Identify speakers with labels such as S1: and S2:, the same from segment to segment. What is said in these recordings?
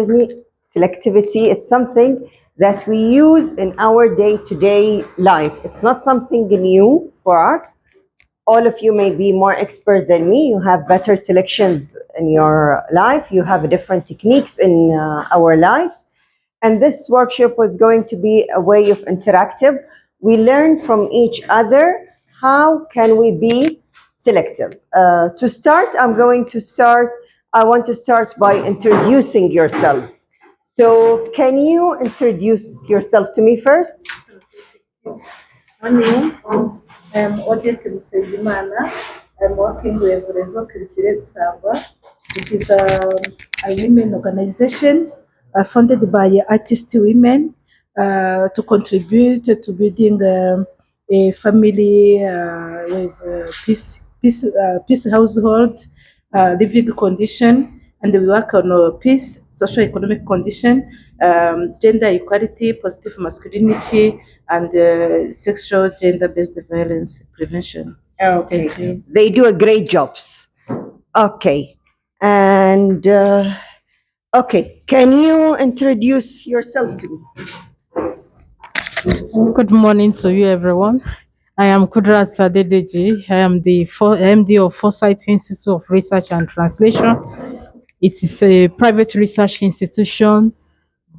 S1: selectivity, it's something that we use in our day-to-day life. It's not something new for us. All of you may be more expert than me. You have better selections in your life. You have different techniques in our lives. And this workshop was going to be a way of interactive. We learn from each other. How can we be selective? To start, I want to start by introducing yourselves. So can you introduce yourself to me first?
S2: My name, I'm Odette Musegimana. I'm working with Rezo Culturel Samba. It is a women organization funded by artist women to contribute to building a family with peace household, living condition, and we work on peace, socio-economic condition, gender equality, positive masculinity, and sexual gender-based violence prevention.
S1: Okay.
S2: Thank you.
S1: They do a great job. Okay. And okay, can you introduce yourself to me?
S3: Good morning to you, everyone. I am Kudrat Sadedeji. I am the MD of Foresight Institute of Research and Translation. It is a private research institution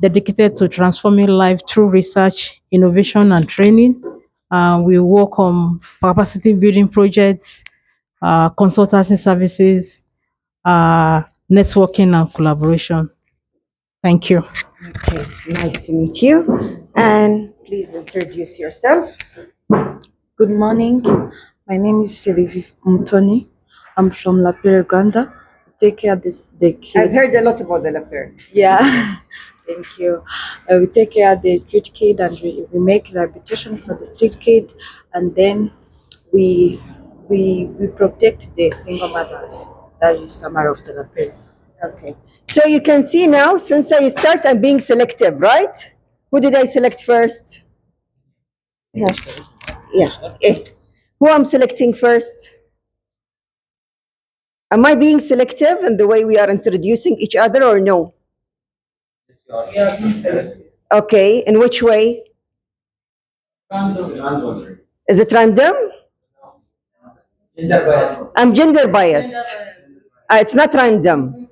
S3: dedicated to transforming life through research, innovation, and training. We work on capacity building projects, consultancy services, networking, and collaboration. Thank you.
S1: Okay, nice to meet you. And please introduce yourself.
S2: Good morning. My name is Selective Mutoni. I'm from Lapire, Uganda. Take care of the
S1: I've
S2: kid.
S1: heard a lot about the Lapper.
S2: Yeah, thank you. We take care of the street kid and we make rehabilitation for the street kid, and then we we protect the single mothers. That is summary of the Lapire.
S1: Okay. So you can see now, since I start, I'm being selective, right? Who did I select first? Yeah. Okay. Who I'm selecting first? Am I being selective in the way we are introducing each other or no? Okay. In which way? Is it random? I'm gender biased. It's not random.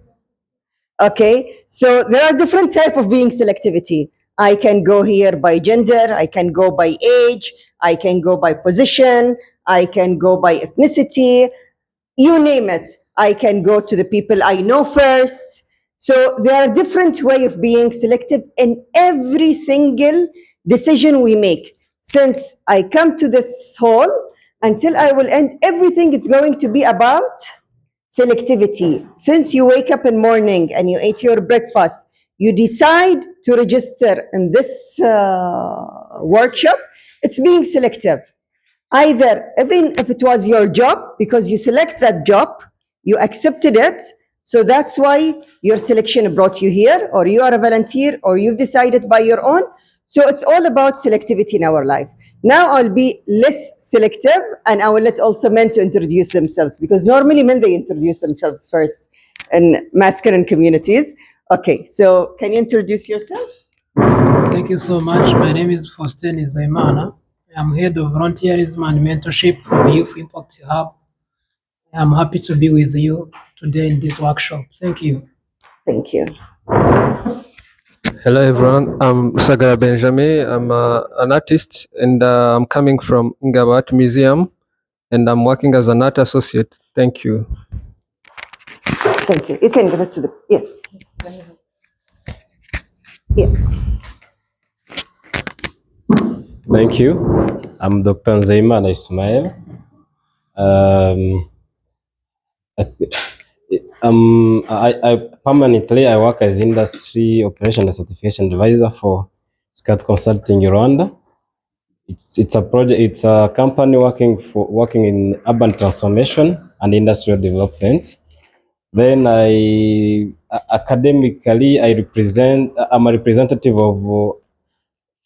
S1: Okay, so there are different type of being selectivity. I can go here by gender, I can go by age, I can go by position, I can go by ethnicity, you name it. I can go to the people I know first. So there are different way of being selective in every single decision we make. Since I come to this hall until I will end, everything is going to be about selectivity. Since you wake up in morning and you ate your breakfast, you decide to register in this workshop, it's being selective. Either, even if it was your job, because you select that job, you accepted it, so that's why your selection brought you here, or you are a volunteer, or you've decided by your own. So it's all about selectivity in our life. Now I'll be less selective, and I will let also men to introduce themselves, because normally men, they introduce themselves first in masculine communities. Okay, so can you introduce yourself?
S4: Thank you so much. My name is Faustin Zaimana. I'm head of volunteerism and mentorship from Youth Impact Hub. I'm happy to be with you today in this workshop. Thank you.
S1: Thank you.
S5: Hello everyone, I'm Sagara Benjamin. I'm an artist and I'm coming from Ngaba Art Museum and I'm working as an art associate. Thank you.
S1: Thank you. You can give it to the, yes. Yeah.
S6: Thank you. I'm Dr. Nzeimana Ismail. I permanently I work as industry operation and certification advisor for SCAT Consulting Rwanda. It's a project. It's a company working in urban transformation and industrial development. Then academically I'm a representative of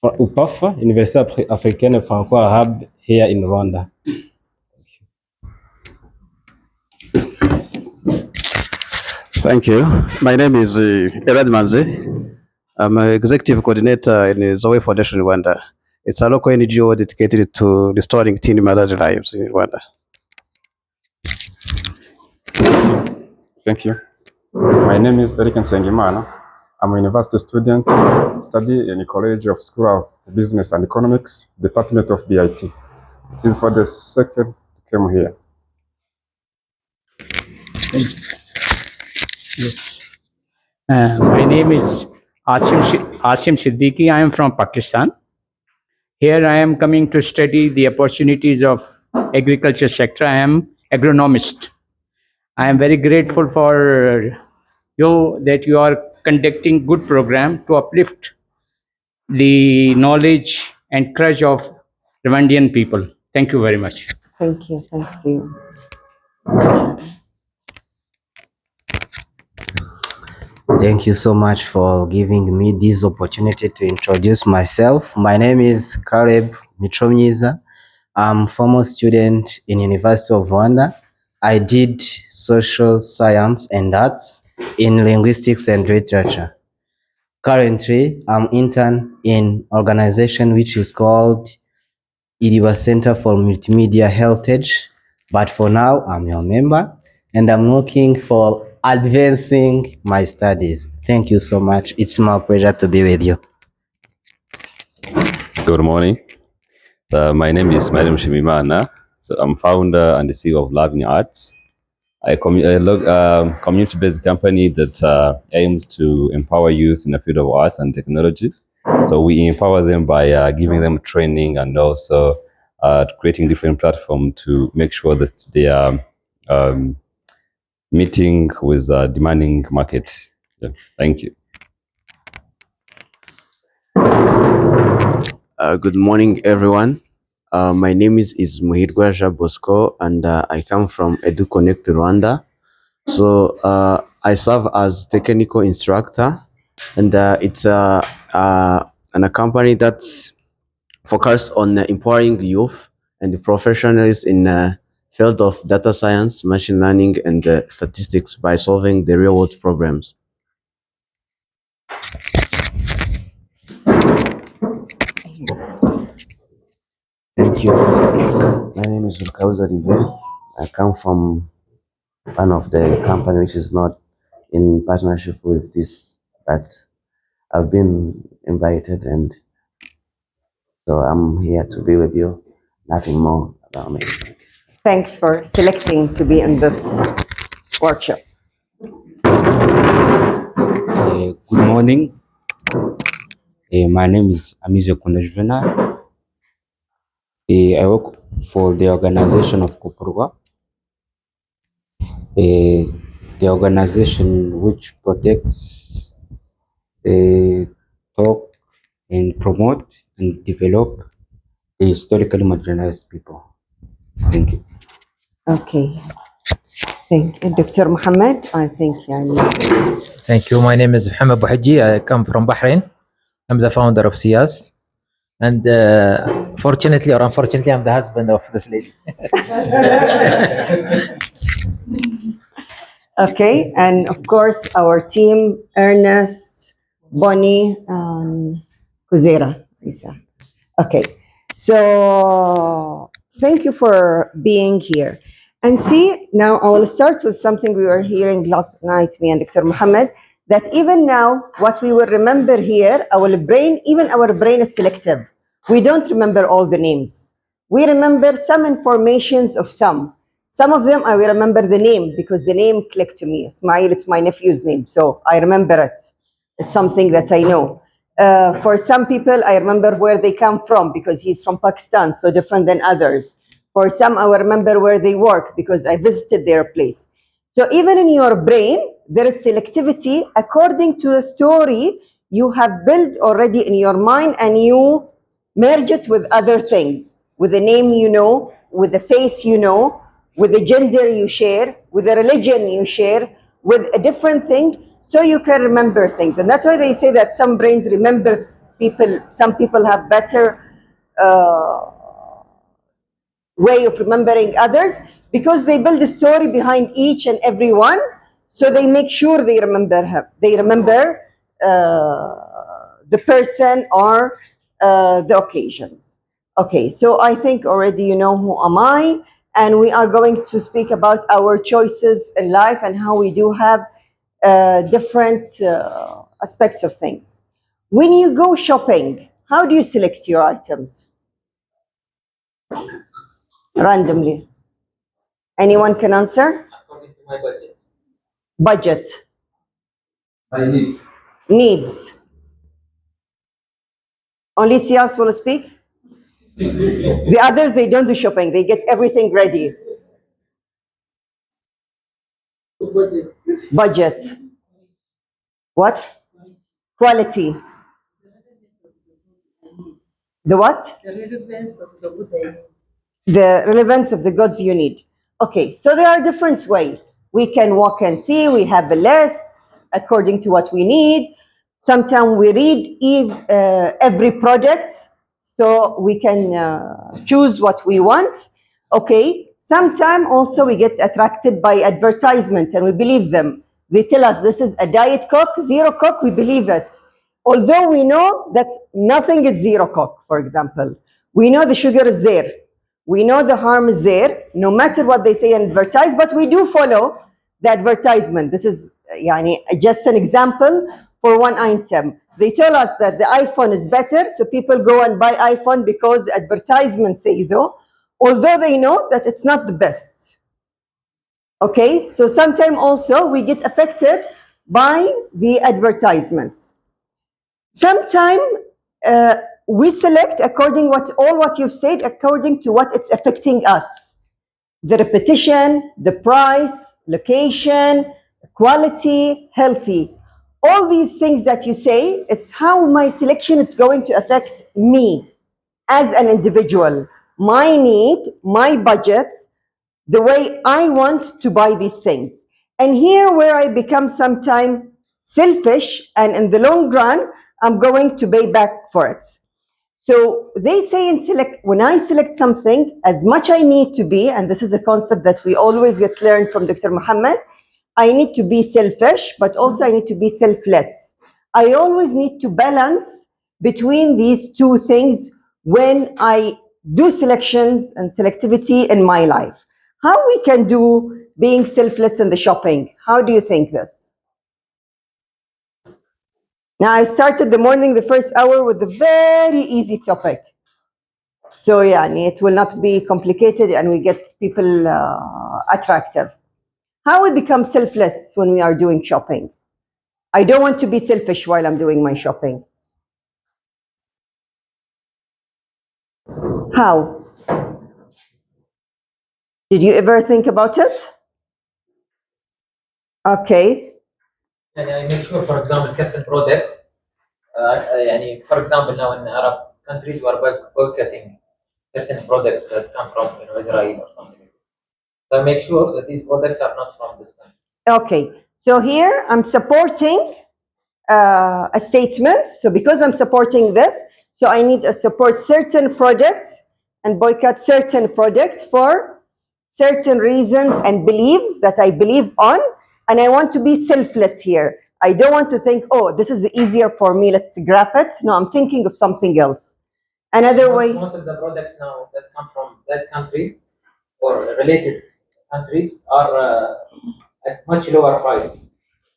S6: UPAFA, Université Africaine Francophone Hub here in Rwanda.
S7: Thank you. My name is Erad Manze. I'm an executive coordinator in the Zoe Foundation in Rwanda. It's a local NGO dedicated to restoring teen mother's lives in Rwanda.
S8: Thank you. My name is Eric Nsengimana. I'm a university student, study in the College of School of Business and Economics, Department of BIT. It is for the second came here.
S9: Yes. My name is Asim Siddiqui. I am from Pakistan. Here I am coming to study the opportunities of agriculture sector. I am agronomist. I am very grateful for you that you are conducting good program to uplift the knowledge and courage of Rwandan people. Thank you very much.
S1: Thank you. Thanks to you.
S10: Thank you so much for giving me this opportunity to introduce myself. My name is Caleb Mitromyiza. I'm former student in University of Rwanda. I did social science and arts in linguistics and literature. Currently, I'm intern in organization which is called Iriba Center for Multimedia Heritage. But for now, I'm your member and I'm looking for advancing my studies. Thank you so much. It's my pleasure to be with you.
S11: Good morning. My name is Madam Shimimana. So I'm founder and the CEO of Love in Arts, a community-based company that aims to empower youth in the field of arts and technology. So we empower them by giving them training and also creating different platforms to make sure that they are meeting with a demanding market. Yeah. Thank you.
S12: Good morning, everyone. My name is Muhirwa Jean Bosco, and I come from EduConnect Rwanda. So I serve as technical instructor, and it's a company that's focused on empowering youth and professionals in the field of data science, machine learning, and statistics by solving the real-world problems.
S10: Thank you. My name is Ulkauza Rive. I come from one of the company which is not in partnership with this, but I've been invited and so I'm here to be with you. Nothing more about me.
S1: Thanks for selecting to be in this workshop.
S13: Good morning. My name is Amizo Kundajvena. I work for the organization of Kopurwa, the organization which protects, talk, and promote and develop the historically marginalized people. Thank you.
S1: Okay. Thank you. Dr. Mohammed, I think.
S14: Thank you. My name is Mohammed Bouhaji. I come from Bahrain. I'm the founder of SIAS. And fortunately or unfortunately, I'm the husband of this lady.
S1: Okay. And of course, our team, Ernest, Bonnie, and Kuzera. Lisa. Okay. So thank you for being here. And see, now I will start with something we were hearing last night, me and Dr. Mohammed, that even now, what we will remember here, our brain is selective. We don't remember all the names. We remember some informations of some. Some of them I will remember the name because the name clicked to me. Ismail, it's my nephew's name, so I remember it. It's something that I know. For some people, I remember where they come from because he's from Pakistan, so different than others. For some, I will remember where they work because I visited their place. So even in your brain, there is selectivity according to a story you have built already in your mind, and you merge it with other things, with a name you know, with a face you know, with a gender you share, with a religion you share, with a different thing, so you can remember things. And that's why they say that some brains remember people, some people have better way of remembering others because they build a story behind each and every one. So they make sure they remember him. They remember the person or the occasions. Okay, so I think already you know who am I, and we are going to speak about our choices in life and how we do have different aspects of things. When you go shopping, how do you select your items? Randomly. Anyone can answer?
S14: According to my budget.
S1: Budget.
S14: My needs.
S1: Needs. Only SIAS will speak? The others, they don't do shopping. They get everything ready. Budget. What? Quality. The what?
S2: The relevance of the good I need.
S1: The relevance of the goods you need. Okay, so there are different ways. We can walk and see, we have the lists according to what we need. Sometimes we read every product so we can choose what we want. Okay, sometimes also we get attracted by advertisement and we believe them. They tell us this is a diet Coke, zero Coke, we believe it. Although we know that nothing is zero Coke, for example. We know the sugar is there. We know the harm is there, no matter what they say and advertise, but we do follow the advertisement. This is just an example for one item. They tell us that the iPhone is better, so people go and buy iPhone because the advertisements say though, although they know that it's not the best. Okay, so sometimes also we get affected by the advertisements. Sometimes we select according what you've said, according to what it's affecting us. The repetition, the price, location, quality, healthy. All these things that you say, it's how my selection is going to affect me as an individual, my need, my budget, the way I want to buy these things. And here where I become sometimes selfish, and in the long run, I'm going to pay back for it. So they say when I select something, as much I need to be, and this is a concept that we always get learned from Dr. Muhammad, I need to be selfish, but also I need to be selfless. I always need to balance between these two things when I do selections and selectivity in my life. How we can do being selfless in the shopping? How do you think this? Now, I started the morning, the first hour, with a very easy topic. So, it will not be complicated and we get people attractive. How we become selfless when we are doing shopping? I don't want to be selfish while I'm doing my shopping. How? Did you ever think about it? Okay.
S14: And I make sure, for example, certain products, for example, now in Arab countries, we are boycotting certain products that come from Israel or something. So I make sure that these products are not from this country.
S1: Okay. So here I'm supporting a statement. So because I'm supporting this, so I need to support certain products and boycott certain products for certain reasons and beliefs that I believe on. And I want to be selfless here. I don't want to think, oh, this is easier for me, let's grab it. No, I'm thinking of something else. Another way.
S14: Most of the products now that come from that country or related countries are at much lower price.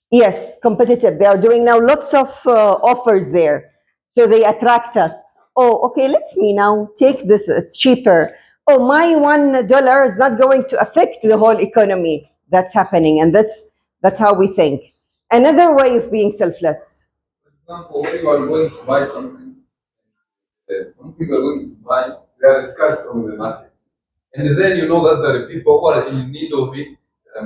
S1: Yes, competitive. They are doing now lots of offers there. So they attract us. Oh, okay, let me now take this, it's cheaper. Oh, my $1 is not going to affect the whole economy. That's happening, and that's how we think. Another way of being selfless.
S15: For example, when you are going to buy something, some people are going to buy, they are scarce on the market. And then you know that there are people who are in need of it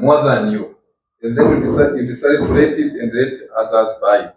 S15: more than you. And then you decide to rate it and let others buy it.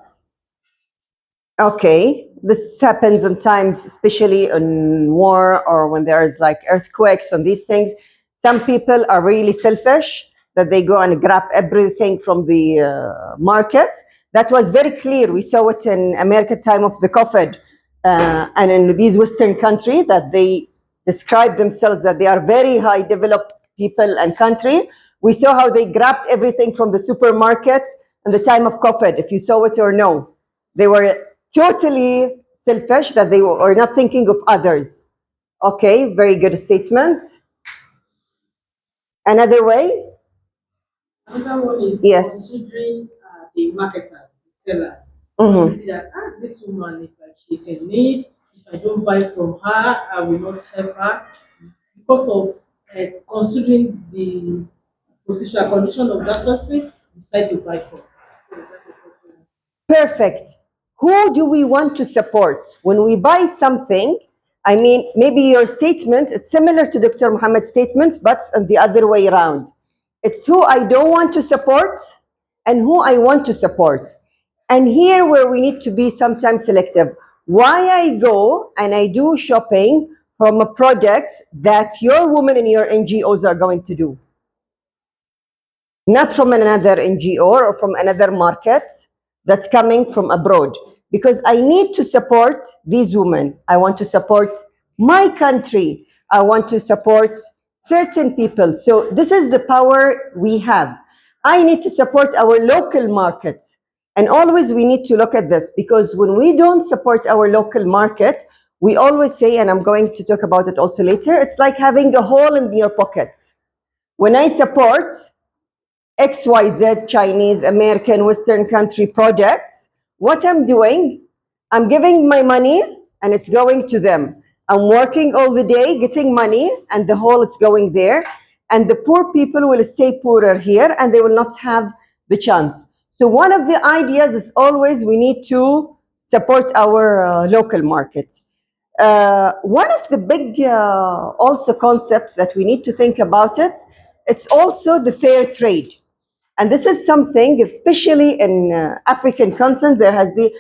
S1: Okay, this happens sometimes, especially in war or when there is like earthquakes and these things. Some people are really selfish that they go and grab everything from the market. That was very clear. We saw it in America time of the COVID and in these Western countries that they describe themselves that they are very high developed people and country, We saw how they grabbed everything from the supermarkets in the time of COVID, if you saw it or no. They were totally selfish, that they were not thinking of others. Okay, very good statement. Another way?
S3: Another one is
S1: Yes.
S3: considering the marketers, the sellers.
S1: Mhm.
S3: You see that this woman is like she's in need. If I don't buy from her, I will not help her because of considering the position condition of that person. Decide to buy from. So that is also
S1: Perfect. Who do we want to support? When we buy something, I mean, maybe your statement, it's similar to Dr. Muhammad's statements, but on the other way around. It's who I don't want to support and who I want to support. And here where we need to be sometimes selective. Why I go and I do shopping from a product that your women in your NGOs are going to do, not from another NGO or from another market that's coming from abroad. Because I need to support these women. I want to support my country. I want to support certain people. So this is the power we have. I need to support our local markets. And always we need to look at this, because when we don't support our local market, we always say, and I'm going to talk about it also later, it's like having a hole in your pockets. When I support XYZ Chinese, American, Western country projects, what I'm doing, I'm giving my money and it's going to them. I'm working all the day, getting money, and the whole it's going there. And the poor people will stay poorer here and they will not have the chance. So one of the ideas is always we need to support our local market. One of the big also concepts that we need to think about it, it's also the fair trade. And this is something, especially in African continent, there has been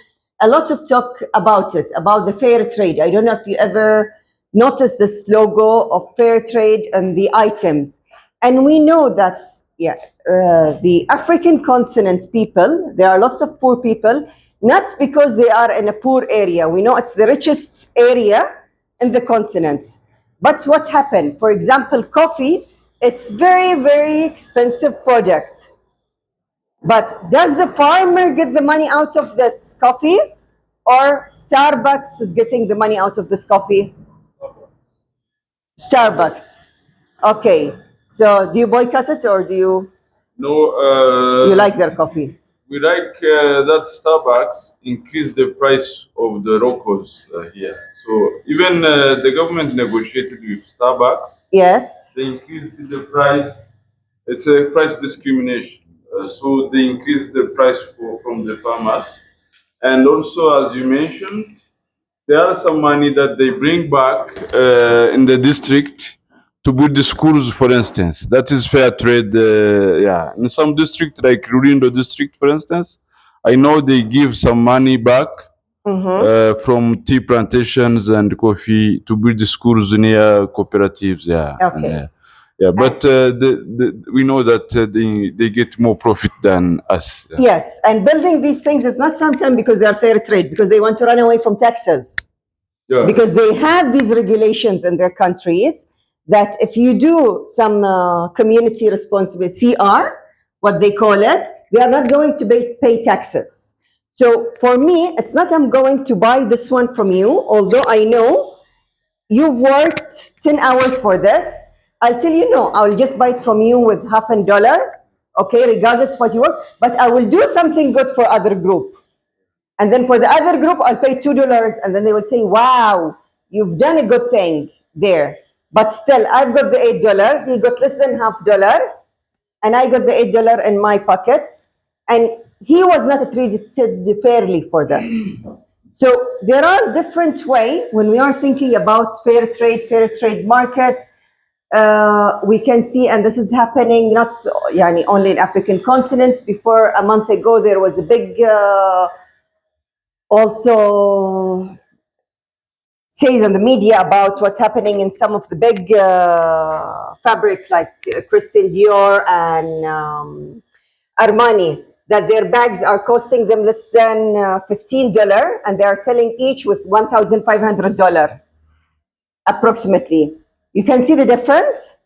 S1: a lot of talk about it, about the fair trade. I don't know if you ever noticed this logo of fair trade and the items. And we know that, the African continent people, there are lots of poor people, not because they are in a poor area. We know it's the richest area in the continent. But what's happened? For example, coffee, it's very, very expensive product. But does the farmer get the money out of this coffee, or Starbucks is getting the money out of this coffee? Starbucks. Okay. So do you boycott it, or do you
S15: No,
S1: you like their coffee?
S15: we like that Starbucks increased the price of the locals here. So even the government negotiated with Starbucks.
S1: Yes.
S15: They increased the price. It's a price discrimination. So they increased the price from the farmers. And also, as you mentioned, there are some money that they bring back in the district to build the schools, for instance. That is fair trade. Yeah, in some district like Rurindo district, for instance, I know they give some money back from tea plantations and coffee to build the schools near cooperatives. Yeah.
S1: Okay.
S15: And, yeah, but we know that they get more profit than us. Yeah.
S1: Yes, and building these things is not sometimes because they are fair trade, because they want to run away from taxes.
S15: Yeah.
S1: Because they have these regulations in their countries that if you do some community responsibility, CR, what they call it, they are not going to pay taxes. So for me, it's not I'm going to buy this one from you, although I know you've worked 10 hours for this. I'll tell you no, I will just buy it from you with $50, okay, regardless of what you work, but I will do something good for other group. And then for the other group, I'll pay $2. And then they would say, wow, you've done a good thing there. But still, I've got the $8. He got less than $50. And I got the $8 in my pockets. And he was not treated fairly for this. So there are different ways when we are thinking about fair trade markets. We can see, and this is happening not so, only in African continent. Before a month ago, there was a big also says on the media about what's happening in some of the big fabric like Christian Dior and Armani, that their bags are costing them less than $15 and they are selling each with $1,500 approximately. You can see the difference.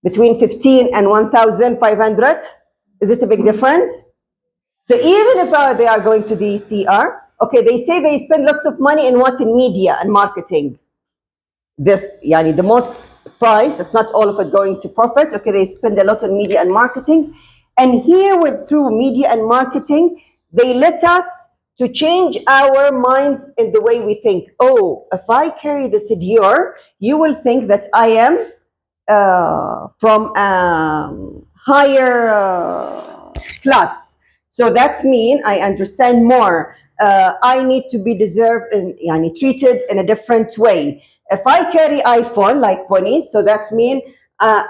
S1: between 15 and 1,500? Is it a big difference? So even if they are going to the CR, okay, they say they spend lots of money in what? In media and marketing. This, yani the most price, it's not all of it going to profit. Okay, they spend a lot on media and marketing. And here through media and marketing, they let us to change our minds in the way we think. Oh, if I carry this Dior, you will think that I am from higher class. So that's mean I understand more. I need to be deserved and yani, treated in a different way. If I carry iPhone like Bonnie, so that's mean I'm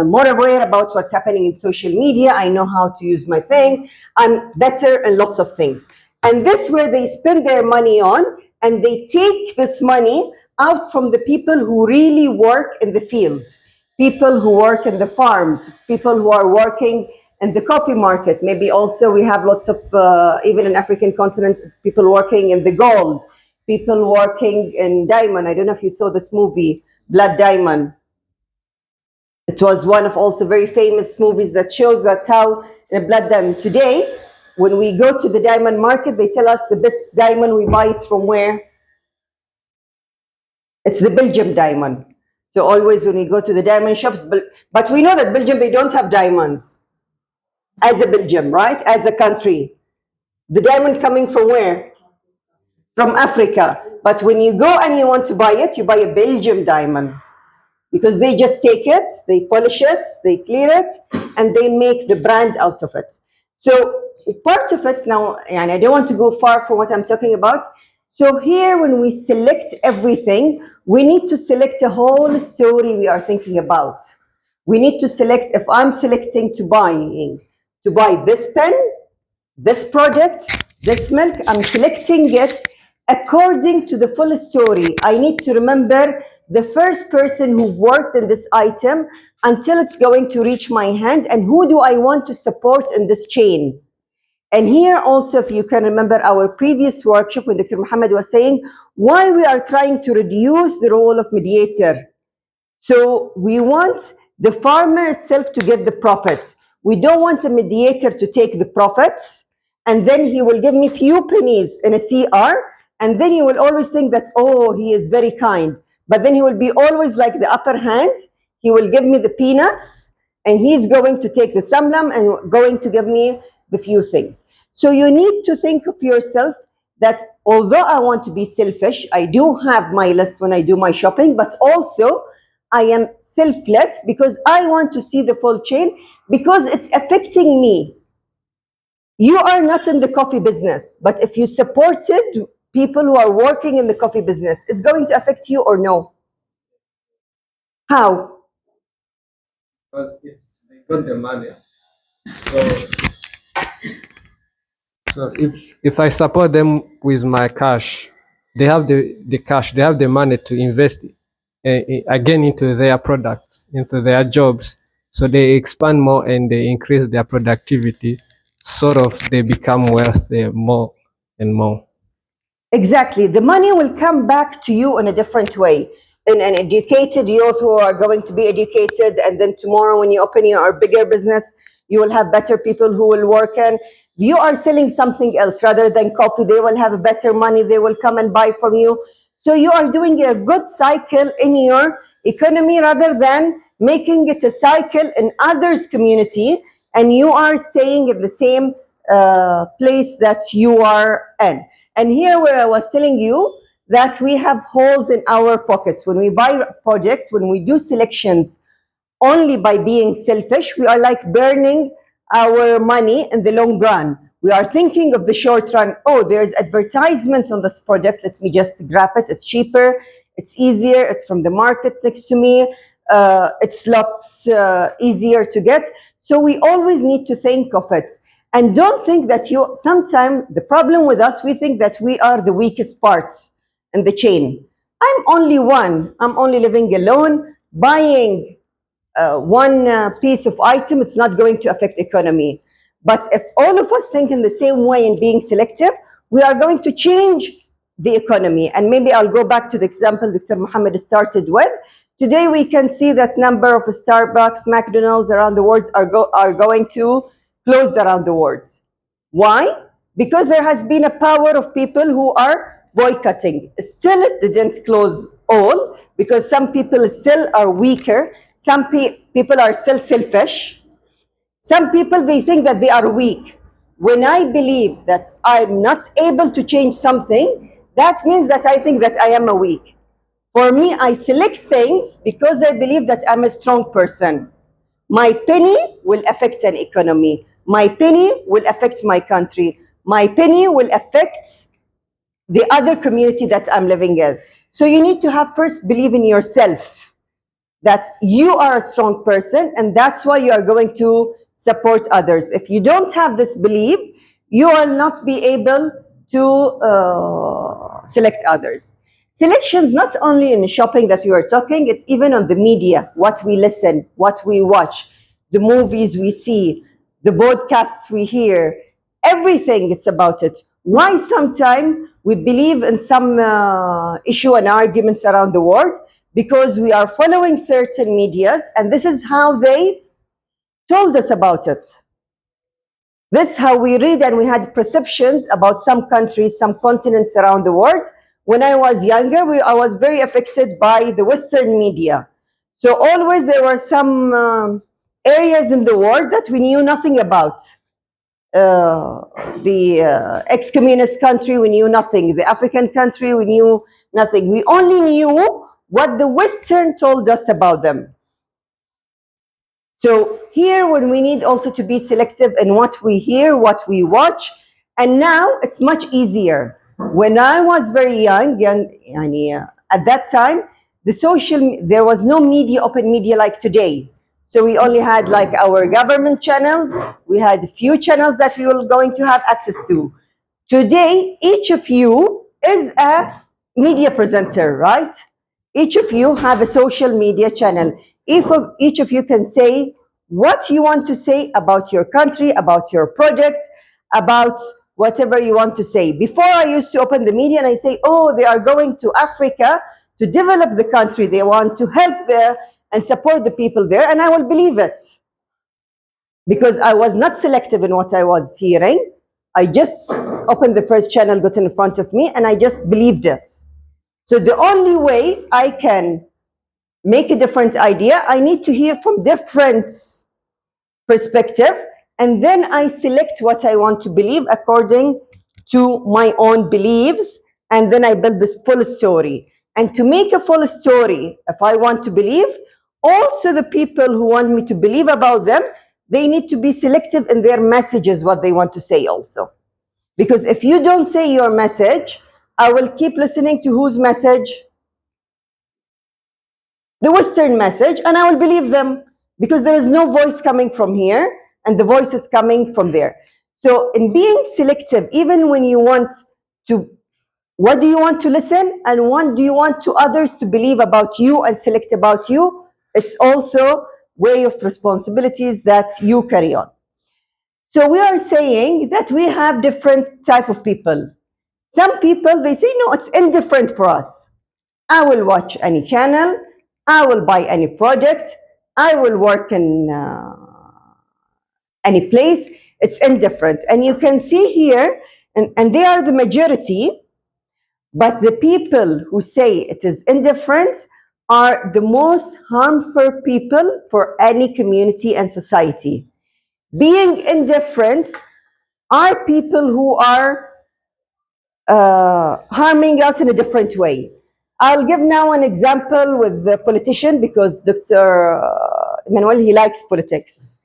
S1: more aware about what's happening in social media. I know how to use my thing. I'm better in lots of things. And this where they spend their money on, and they take this money out from the people who really work in the fields, people who work in the farms, people who are working in the coffee market. Maybe also we have lots of, even in African continent, people working in the gold, people working in diamond. I don't know if you saw this movie, Blood Diamond. It was one of also very famous movies that shows that how in a blood diamond today, when we go to the diamond market, they tell us the best diamond we buy it's from where? It's the Belgium diamond. So always when we go to the diamond shops, but we know that Belgium, they don't have diamonds as a Belgium, right? As a country. The diamond coming from where? From Africa. But when you go and you want to buy it, you buy a Belgium diamond. Because they just take it, they polish it, they clear it, and they make the brand out of it. So part of it now, and I don't want to go far from what I'm talking about. So here, when we select everything, we need to select a whole story we are thinking about. We need to select, if I'm selecting to buy this pen, this product, this milk, I'm selecting it according to the full story. I need to remember the first person who worked in this item until it's going to reach my hand, and who do I want to support in this chain. And here also, if you can remember our previous workshop when Dr. Muhammad was saying why we are trying to reduce the role of mediator. So we want the farmer itself to get the profits. We don't want a mediator to take the profits and then he will give me few pennies in a CR, and then you will always think that, oh, he is very kind. But then he will be always like the upper hand. He will give me the peanuts and he's going to take the samlam and going to give me the few things. So you need to think of yourself that although I want to be selfish, I do have my list when I do my shopping, but also I am selfless because I want to see the full chain because it's affecting me. You are not in the coffee business, but if you supported people who are working in the coffee business, it's going to affect you or no? How?
S5: Because they got the money. So if I support them with my cash, they have the cash, they have the money to invest again into their products, into their jobs. So they expand more and they increase their productivity. Sort of they become wealthy more and more.
S1: Exactly. The money will come back to you in a different way. In an educated youth who are going to be educated, and then tomorrow when you open your bigger business, you will have better people who will work in. You are selling something else rather than coffee. They will have better money. They will come and buy from you. So you are doing a good cycle in your economy rather than making it a cycle in others' community, and you are staying in the same place that you are in. And here where I was telling you that we have holes in our pockets. When we buy projects, when we do selections only by being selfish, we are like burning our money in the long run. We are thinking of the short run. Oh, there's advertisement on this product. Let me just grab it. It's cheaper. It's easier. It's from the market next to me. It's lots easier to get. So we always need to think of it. And don't think that sometimes the problem with us, we think that we are the weakest parts in the chain. I'm only one. I'm only living alone, buying one piece of item. It's not going to affect economy. But if all of us think in the same way in being selective, we are going to change the economy. And maybe I'll go back to the example Dr. Muhammad started with. Today we can see that number of Starbucks, McDonald's around the world are going to close around the world. Why? Because there has been a power of people who are boycotting. Still, it didn't close all because some people still are weaker. Some people are still selfish. Some people, they think that they are weak. When I believe that I'm not able to change something, that means that I think that I am a weak. For me, I select things because I believe that I'm a strong person. My penny will affect an economy. My penny will affect my country. My penny will affect the other community that I'm living in. So you need to have first believe in yourself that you are a strong person and that's why you are going to support others. If you don't have this belief, you will not be able to select others. Selections not only in shopping that we are talking, it's even on the media, what we listen, what we watch, the movies we see, the podcasts we hear, everything it's about it. Why sometimes we believe in some issue and arguments around the world? Because we are following certain medias and this is how they told us about it. This is how we read and we had perceptions about some countries, some continents around the world. When I was younger, I was very affected by the Western media. So always there were some areas in the world that we knew nothing about. The ex-communist country, we knew nothing. The African country, we knew nothing. We only knew what the Western told us about them. So here, when we need also to be selective in what we hear, what we watch, and now it's much easier. When I was very young, at that time, there was no media, open media like today. So we only had like our government channels. We had a few channels that we were going to have access to. Today, each of you is a media presenter, right? Each of you have a social media channel. Each of you can say what you want to say about your country, about your project, about whatever you want to say. Before I used to open the media and I say, oh, they are going to Africa to develop the country. They want to help there and support the people there, and I will believe it. Because I was not selective in what I was hearing. I just opened the first channel, got in front of me, and I just believed it. So the only way I can make a different idea, I need to hear from different perspective, and then I select what I want to believe according to my own beliefs, and then I build this full story. And to make a full story, if I want to believe, also the people who want me to believe about them, they need to be selective in their messages, what they want to say also. Because if you don't say your message, I will keep listening to whose message? The Western message, and I will believe them because there is no voice coming from here and the voice is coming from there. So in being selective, even when you want to, what do you want to listen and what do you want to others to believe about you and select about you, it's also way of responsibilities that you carry on. So we are saying that we have different type of people. Some people, they say, no, it's indifferent for us. I will watch any channel, I will buy any product, I will work in any place. It's indifferent. And you can see here, and they are the majority, but the people who say it is indifferent are the most harmful people for any community and society. Being indifferent are people who are harming us in a different way. I'll give now an example with the politician because Dr. Emmanuel, he likes politics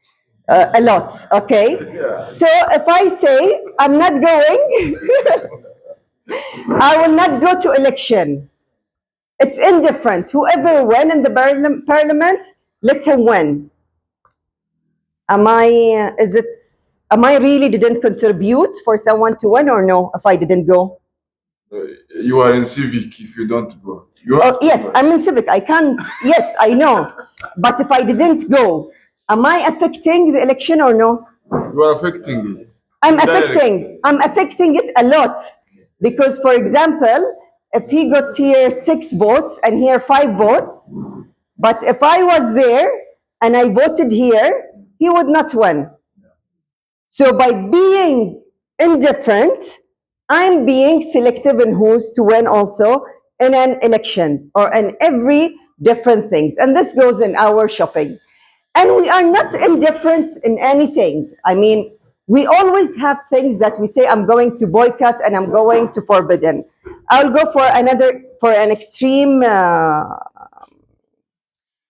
S1: a lot, okay? So if I say I'm not going, I will not go to election. It's indifferent. Whoever win in the parliament, let him win. Am I really didn't contribute for someone to win or no if I didn't go?
S15: You are in civic if you don't go.
S1: Yes, I'm in civic. I can't. Yes, I know. But if I didn't go, am I affecting the election or no?
S15: You are affecting it.
S1: I'm affecting it a lot. Because, for example, if he got here 6 votes and here 5 votes, But if I was there and I voted here, he would not win. So by being indifferent, I'm being selective in who's to win also in an election or in every different things. And this goes in our shopping. And we are not indifferent in anything. I mean, we always have things that we say, I'm going to boycott and I'm going to forbidden. I'll go for an extreme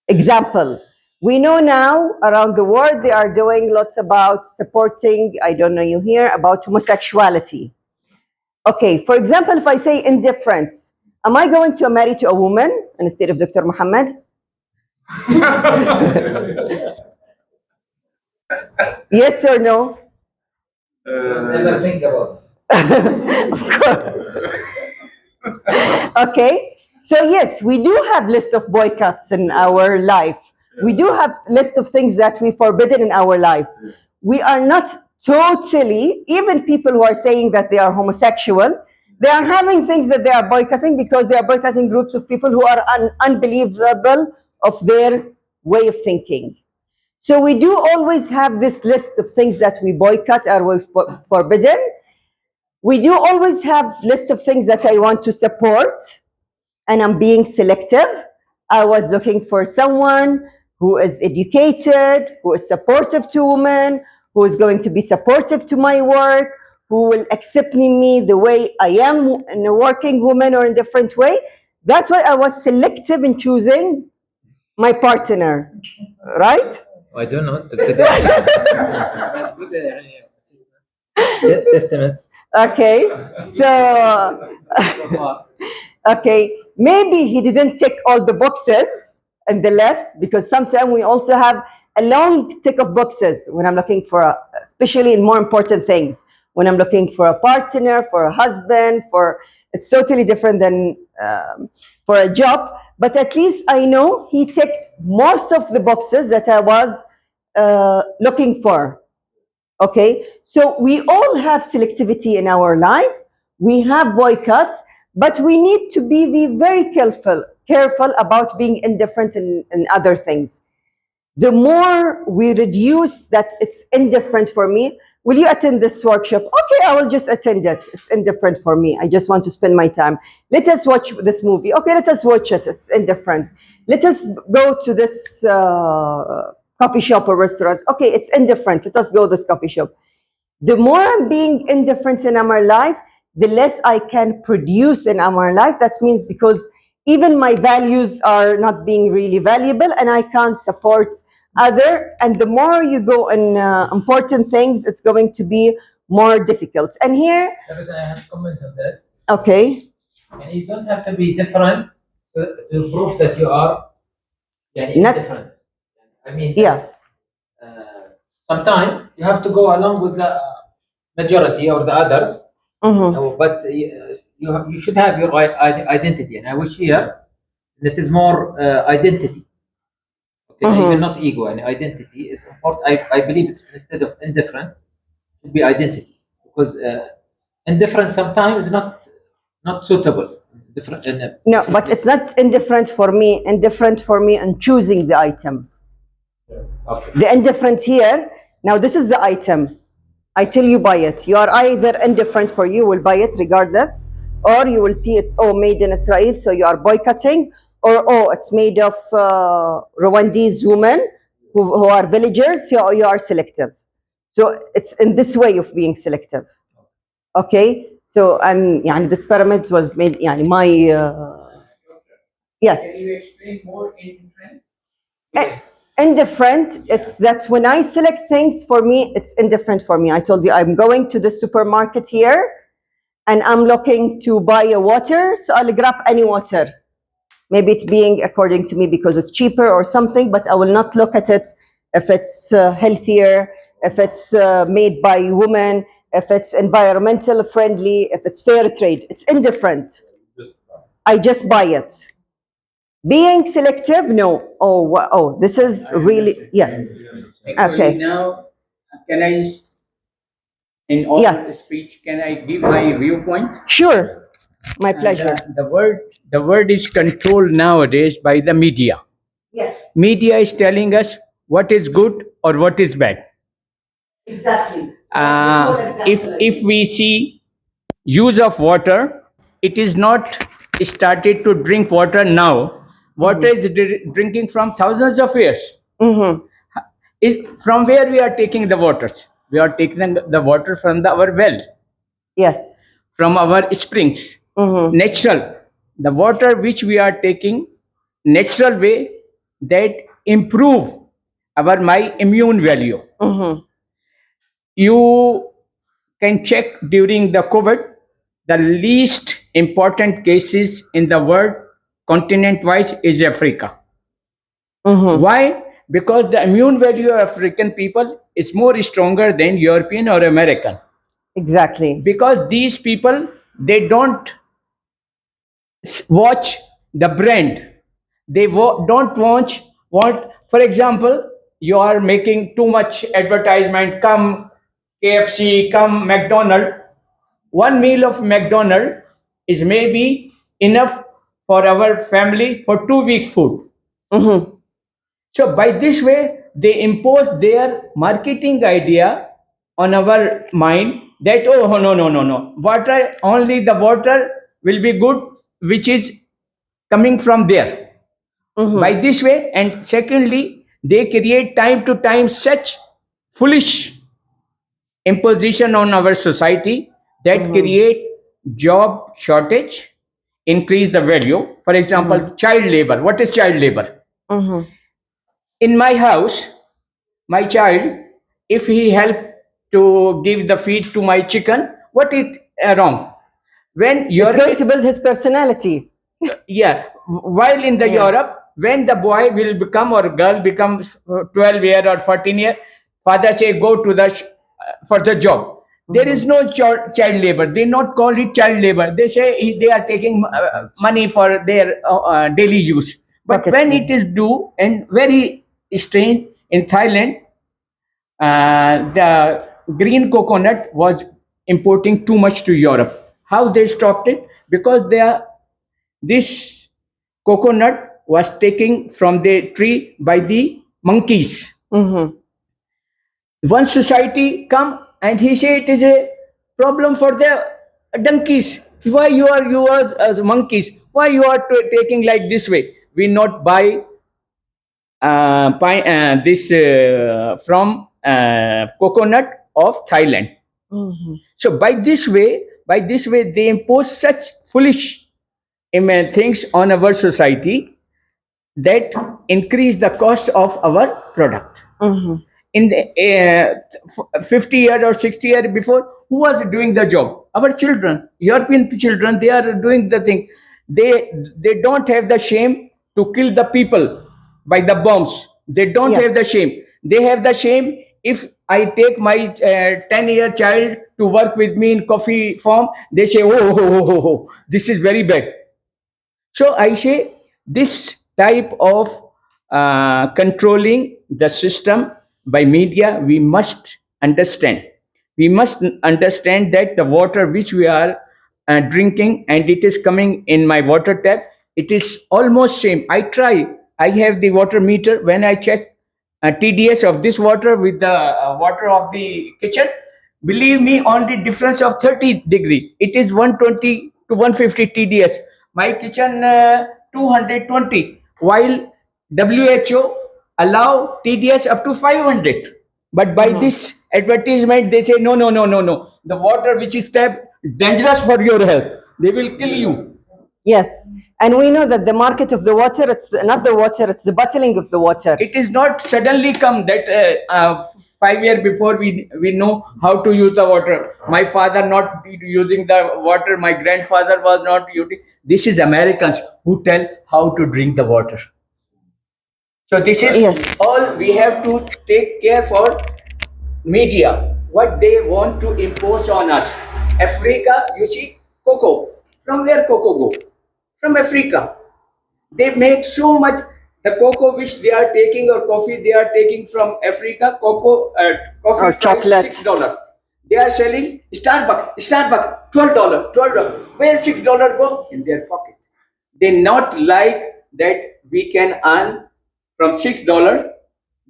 S1: example. We know now around the world they are doing lots about supporting, I don't know you hear, about homosexuality. Okay, for example, if I say indifference, am I going to marry to a woman instead of Dr. Muhammad? Yes or no?
S14: Never think about
S1: Of course. Okay, so yes, we do have lists of boycotts in our life. We do have lists of things that we forbidden in our life. We are not totally, even people who are saying that they are homosexual, they are having things that they are boycotting because they are boycotting groups of people who are unbelievable of their way of thinking. So we do always have this list of things that we boycott or we forbidden. We do always have lists of things that I want to support, and I'm being selective. I was looking for someone who is educated, who is supportive to women, who is going to be supportive to my work, who will accept me the way I am, in a working woman or in a different way. That's why I was selective in choosing my partner, right?
S14: I don't know. That's good. Testament.
S1: Okay, so okay, maybe he didn't tick all the boxes in the list because sometimes we also have a long tick of boxes when I'm looking for, especially in more important things. When I'm looking for a partner, for a husband, it's totally different than for a job. But at least I know he ticked most of the boxes that I was looking for. Okay, so we all have selectivity in our life. We have boycotts, but we need to be very careful about being indifferent in other things. The more we reduce that it's indifferent for me, will you attend this workshop? Okay, I will just attend it. It's indifferent for me. I just want to spend my time. Let us watch this movie. Okay, let us watch it. It's indifferent. Let us go to this coffee shop or restaurant. Okay, it's indifferent. Let us go to this coffee shop. The more I'm being indifferent in our life, the less I can produce in our life. That means because even my values are not being really valuable and I can't support other. And the more you go in important things, it's going to be more difficult. And here,
S14: I have a comment on that.
S1: okay.
S14: And you don't have to be different to prove that you are
S1: Not
S14: different. I mean,
S1: yeah.
S14: sometimes you have to go along with the majority or the others, but you should have your identity. And I wish here that is more identity. Okay, even not ego and identity is important. I believe it's instead of indifferent, it should be identity because indifference sometimes is not suitable. Different.
S1: No, but it's not indifferent for me. Indifferent for me in choosing the item.
S14: Okay.
S1: The indifferent here. Now this is the item. I tell you buy it. You are either indifferent for you will buy it regardless, or you will see it's made in Israel, so you are boycotting, or it's made of Rwandese women who are villagers, so you are selective. So it's in this way of being selective. Okay, so and this pyramid was made. My yes.
S14: Can you explain more in French?
S1: Yes. Indifferent, it's that when I select things for me, it's indifferent for me. I told you I'm going to the supermarket here and I'm looking to buy a water, so I'll grab any water. Maybe it's being according to me because it's cheaper or something, but I will not look at it if it's healthier, if it's made by women, if it's environmental friendly, if it's fair trade. It's indifferent. I just buy it. Being selective, no. This is really, yes.
S9: Actually,
S1: Okay.
S9: now, can I, in all
S1: Yes.
S9: speech, can I give my viewpoint?
S1: Sure. My
S9: And,
S1: pleasure.
S9: the word is controlled nowadays by the media.
S1: Yes.
S9: Media is telling us what is good or what is bad.
S1: Exactly.
S9: If we see use of water, it is not started to drink water now. Water is drinking from thousands of years.
S1: Mm-hmm.
S9: From where we are taking the waters? We are taking the water from our well,
S1: Yes.
S9: from our springs.
S1: Mm-hmm.
S9: Natural, the water which we are taking, natural way that improve my immune value.
S1: Mm-hmm.
S9: You can check during the COVID, the least important cases in the world, continent wise, is Africa.
S1: Mm-hmm.
S9: Why? Because the immune value of African people is more stronger than European or American.
S1: Exactly.
S9: Because these people, they don't watch the brand. They don't want, for example, you are making too much advertisement, come KFC, come McDonald. One meal of McDonald is maybe enough for our family for 2 weeks food.
S1: Mm-hmm.
S9: So by this way, they impose their marketing idea on our mind that, oh, no, water, only the water will be good which is coming from there. By this way, and secondly, they create time to time such foolish imposition on our society that create job shortage, increase the value. For example, child labor. What is child labor?
S1: Mm-hmm.
S9: In my house, my child, if he help to give the feed to my chicken, what is wrong? When
S1: It's going to
S9: Europe,
S1: build his personality.
S9: yeah, while in the
S1: Yeah.
S9: Europe, when the boy will become or girl becomes 12 year or 14 year, father say go to the for the job. There is no child labor. They not call it child labor. They say they are taking money for their daily use. But
S1: Pocket
S9: when
S1: money.
S9: it is due, and very strange, in Thailand, the green coconut was importing too much to Europe. How they stopped it? Because this coconut was taken from the tree by the monkeys.
S1: Mm-hmm.
S9: One society come and he say it is a problem for the donkeys. Why you are as monkeys? Why you are taking like this way? We not buy this from coconut of Thailand.
S1: Mm-hmm.
S9: So by this way, they impose such foolish things on our society that increase the cost of our product.
S1: Mm-hmm.
S9: In the 50 year or 60 year before, who was doing the job? Our children, European children, they are doing the thing. They don't have the shame to kill the people by the bombs. They don't have the shame. They have the shame if I take my 10-year child to work with me in coffee farm. They say, oh, this is very bad. So I say this type of controlling the system by media, we must understand. We must understand that the water which we are drinking and it is coming in my water tap, it is almost same. I have the water meter. When I check TDS of this water with the water of the kitchen, believe me, on the difference of 30 degree, it is 120 to 150 TDS. My kitchen 220, while WHO allow TDS up to 500. But by this advertisement, they say no. The water which is tap dangerous for your health. They will kill you.
S1: Yes. And we know that the market of the water, it's not the water, it's the bottling of the water.
S9: It is not suddenly come that 5 years before we know how to use the water. My father not using the water. My grandfather was not using. This is Americans who tell how to drink the water. So this is all we have to take care for media. What they want to impose on us. Africa, you see, cocoa. From where cocoa go? From Africa. They make so much. The cocoa which they are taking or coffee they are taking from Africa, coffee
S1: Or
S9: price
S1: chocolate.
S9: $6. They are selling Starbucks $12. Where $6 go? In their pocket. They not like that we can earn from $6,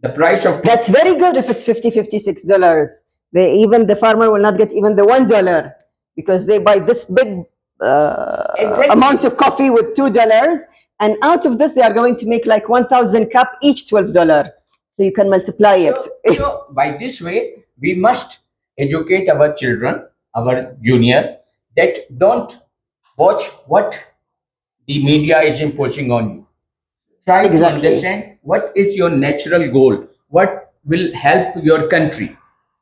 S9: the price of
S1: That's very good if it's $56. Even the farmer will not get even the $1 because they buy this big
S9: Exactly.
S1: amount of coffee with $2, and out of this they are going to make like 1,000 cup each $12. So you can multiply it.
S9: So by this way, we must educate our children, our junior, that don't watch what the media is imposing on you. Try to
S1: Exactly.
S9: understand what is your natural goal, what will help your country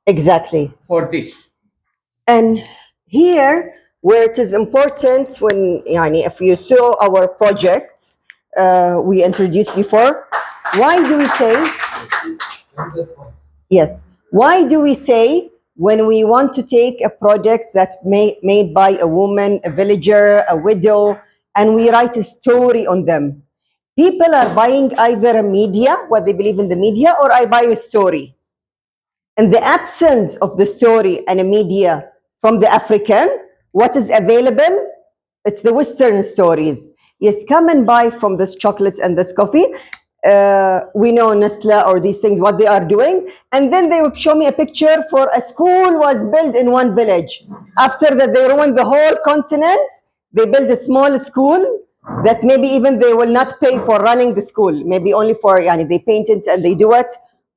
S1: Exactly.
S9: for this.
S1: And here, where it is important, when يعني, if you saw our projects we introduced before, why do we say yes? Why do we say when we want to take a project that's made by a woman, a villager, a widow, and we write a story on them? People are buying either a media, what they believe in the media, or I buy a story. In the absence of the story and a media from the African, what is available? It's the Western stories. Yes, come and buy from this chocolates and this coffee. We know Nestle or these things, what they are doing. And then they would show me a picture for a school was built in one village. After that, they ruined the whole continent. They built a small school that maybe even they will not pay for running the school. Maybe only for, they paint it and they do it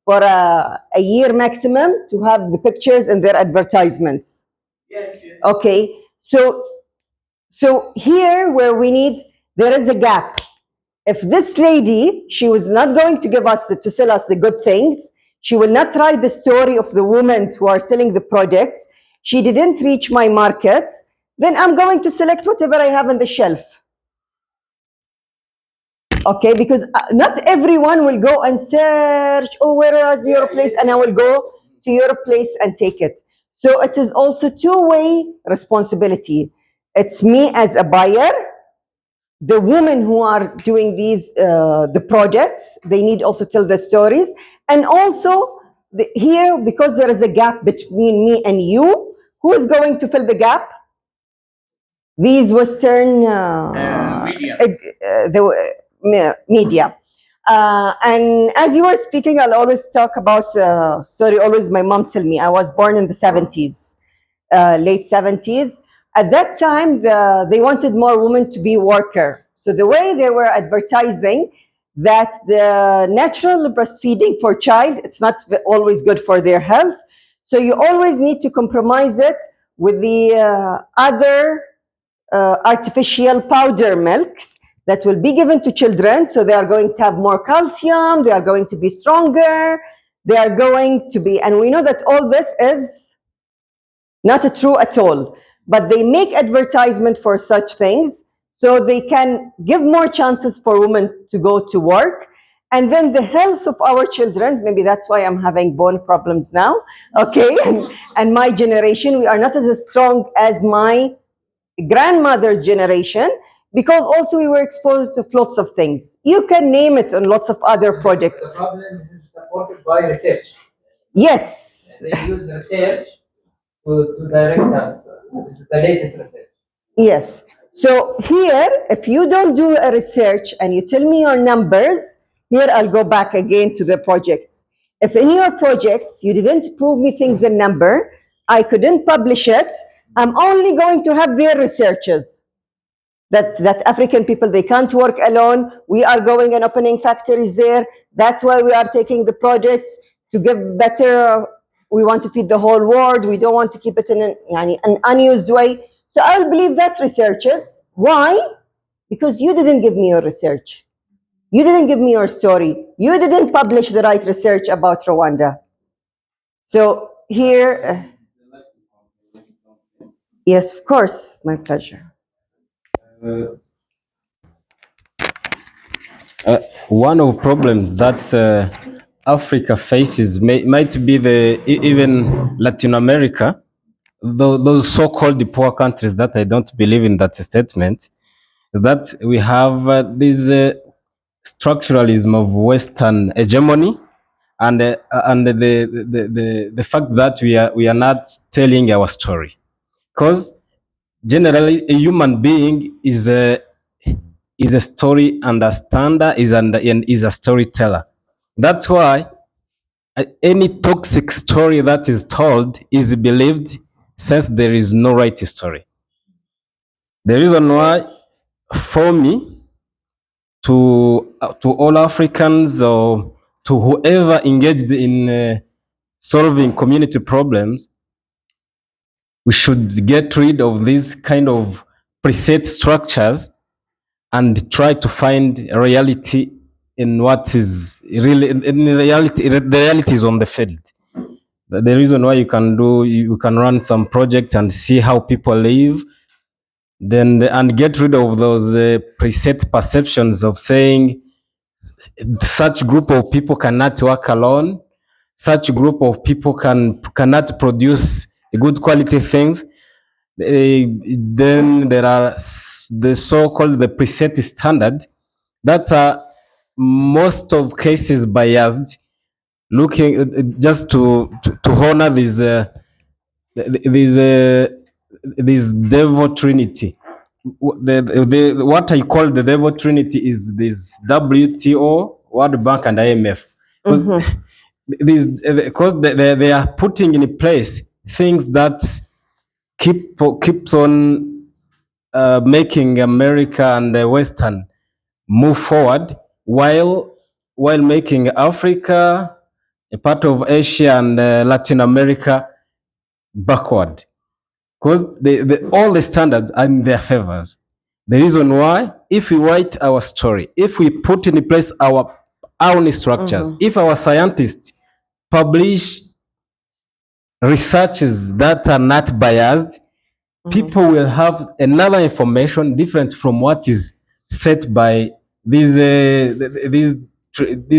S1: for a year maximum to have the pictures in their advertisements.
S9: Yes, yes.
S1: Okay, so here where we need, there is a gap. If this lady, she was not going to give us to sell us the good things, she will not write the story of the women who are selling the products, she didn't reach my markets, then I'm going to select whatever I have on the shelf. Okay, because not everyone will go and search, oh, where is your place? And I will go to your place and take it. So it is also two-way responsibility. It's me as a buyer, the women who are doing these, the projects, they need also tell the stories. And also here, because there is a gap between me and you, who is going to fill the gap? These Western
S9: Media.
S1: the media. And as you were speaking, I'll always talk about story. Always, my mom tell me I was born in the 70s, late 70s. At that time, they wanted more women to be worker. So the way they were advertising that the natural breastfeeding for child, it's not always good for their health. So you always need to compromise it with the other artificial powder milks that will be given to children. So they are going to have more calcium, they are going to be stronger, they are going to be, and we know that all this is not true at all. But they make advertisement for such things so they can give more chances for women to go to work. And then the health of our children, maybe that's why I'm having bone problems now, okay? And my generation, we are not as strong as my grandmother's generation, because also we were exposed to lots of things. You can name it on lots of other projects.
S14: The problem is supported by research.
S1: Yes.
S14: They use research to direct us. This is the latest research.
S1: Yes. So here, if you don't do a research and you tell me your numbers, here I'll go back again to the projects. If in your projects you didn't prove me things in number, I couldn't publish it. I'm only going to have their researches. That African people, they can't work alone. We are going and opening factories there. That's why we are taking the projects to give better. We want to feed the whole world. We don't want to keep it in an unused way. So I'll believe that researches. Why? Because you didn't give me your research. You didn't give me your story. You didn't publish the right research about Rwanda. So here, yes, of course, my pleasure.
S6: One of problems that Africa faces might be even Latin America, those so-called poor countries that I don't believe in that statement, is that we have this structuralism of Western hegemony, and the fact that we are not telling our story, because generally a human being is a story understander, and is a storyteller. That's why any toxic story that is told is believed, since there is no right story. The reason why, for me, to all Africans or to whoever engaged in solving community problems, we should get rid of these kind of preset structures and try to find reality in what is really in reality. The reality is on the field. The reason why you can run some project and see how people live, then and get rid of those preset perceptions of saying such group of people cannot work alone, such group of people cannot produce good quality things. Then there are the so-called the preset standard that are most of cases biased, looking just to honor these this devil trinity. What I call the devil trinity is this WTO, World Bank, and IMF, because these because they are putting in place things that keeps on making America and the Western move forward, while making Africa, a part of Asia and Latin America, backward. Because all the standards are in their favors. The reason why, if we write our story, if we put in place our own structures, if our scientists publish researches that are not biased, people will have another information different from what is set by this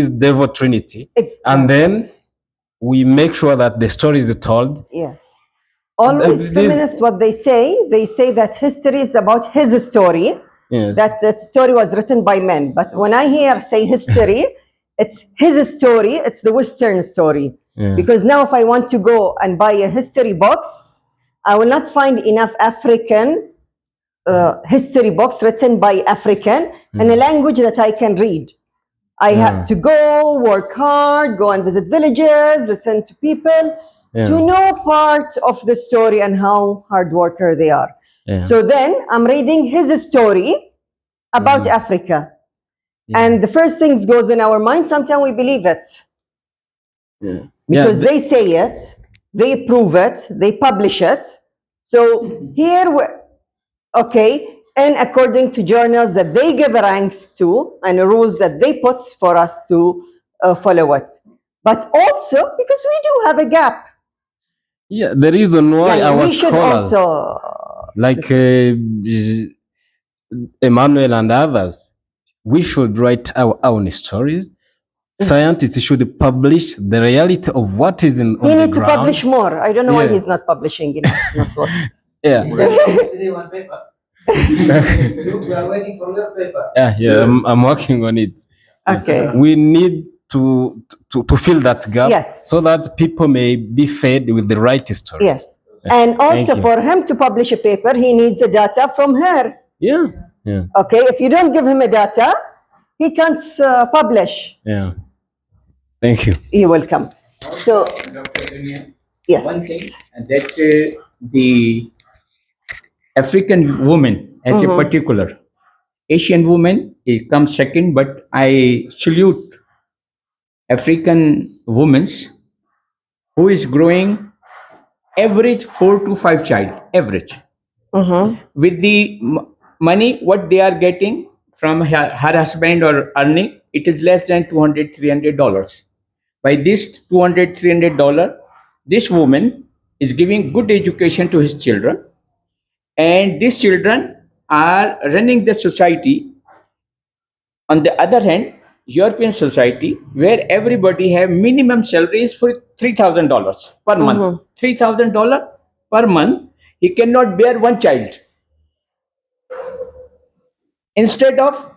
S6: devil trinity. And then we make sure that the story is told.
S1: Yes. Always feminists, what they say that history is about his story,
S6: Yes.
S1: that the story was written by men. But when I hear say history, it's his story, it's the Western story.
S6: Yeah.
S1: Because now if I want to go and buy a history box, I will not find enough African history books written by African in a language that I can read. I have to go, work hard, go and visit villages, listen to people, to know part of the story and how hard worker they are. So then I'm reading his story about Africa. And the first things goes in our mind, sometimes we believe it. Because they say it, they prove it, they publish it. So here, okay, and according to journals that they give ranks to and rules that they put for us to follow it. But also because we do have a gap.
S6: Yeah, the reason why
S1: Yeah,
S6: our
S1: we should
S6: scholars,
S1: also
S6: like Emmanuel and others, we should write our own stories. Scientists should publish the reality of what is on
S1: he
S6: the
S1: need to
S6: ground.
S1: publish more. I don't know why
S6: Yeah.
S1: he's not publishing enough. Not what.
S6: Yeah.
S14: Today one paper. We are waiting for your paper.
S6: Yeah, I'm working on it.
S1: Okay.
S6: We need to fill that gap,
S1: Yes.
S6: so that people may be fed with the right stories.
S1: Yes. And
S6: Thank
S1: also
S6: you.
S1: for him to publish a paper, he needs the data from her.
S6: Yeah. Yeah.
S1: Okay, if you don't give him a data, he can't publish.
S6: Yeah. Thank you.
S1: You're welcome. So, yes.
S9: One thing that the African woman, as a particular, Asian woman, it comes second, but I salute African women who is growing average 4 to 5 child, average. With the money what they are getting from her husband or earning, it is less than $200, $300. By this $200, $300, this woman is giving good education to his children, and these children are running the society. On the other hand, European society, where everybody have minimum salaries for $3,000 per month. $3,000 per month, he cannot bear one child. Instead of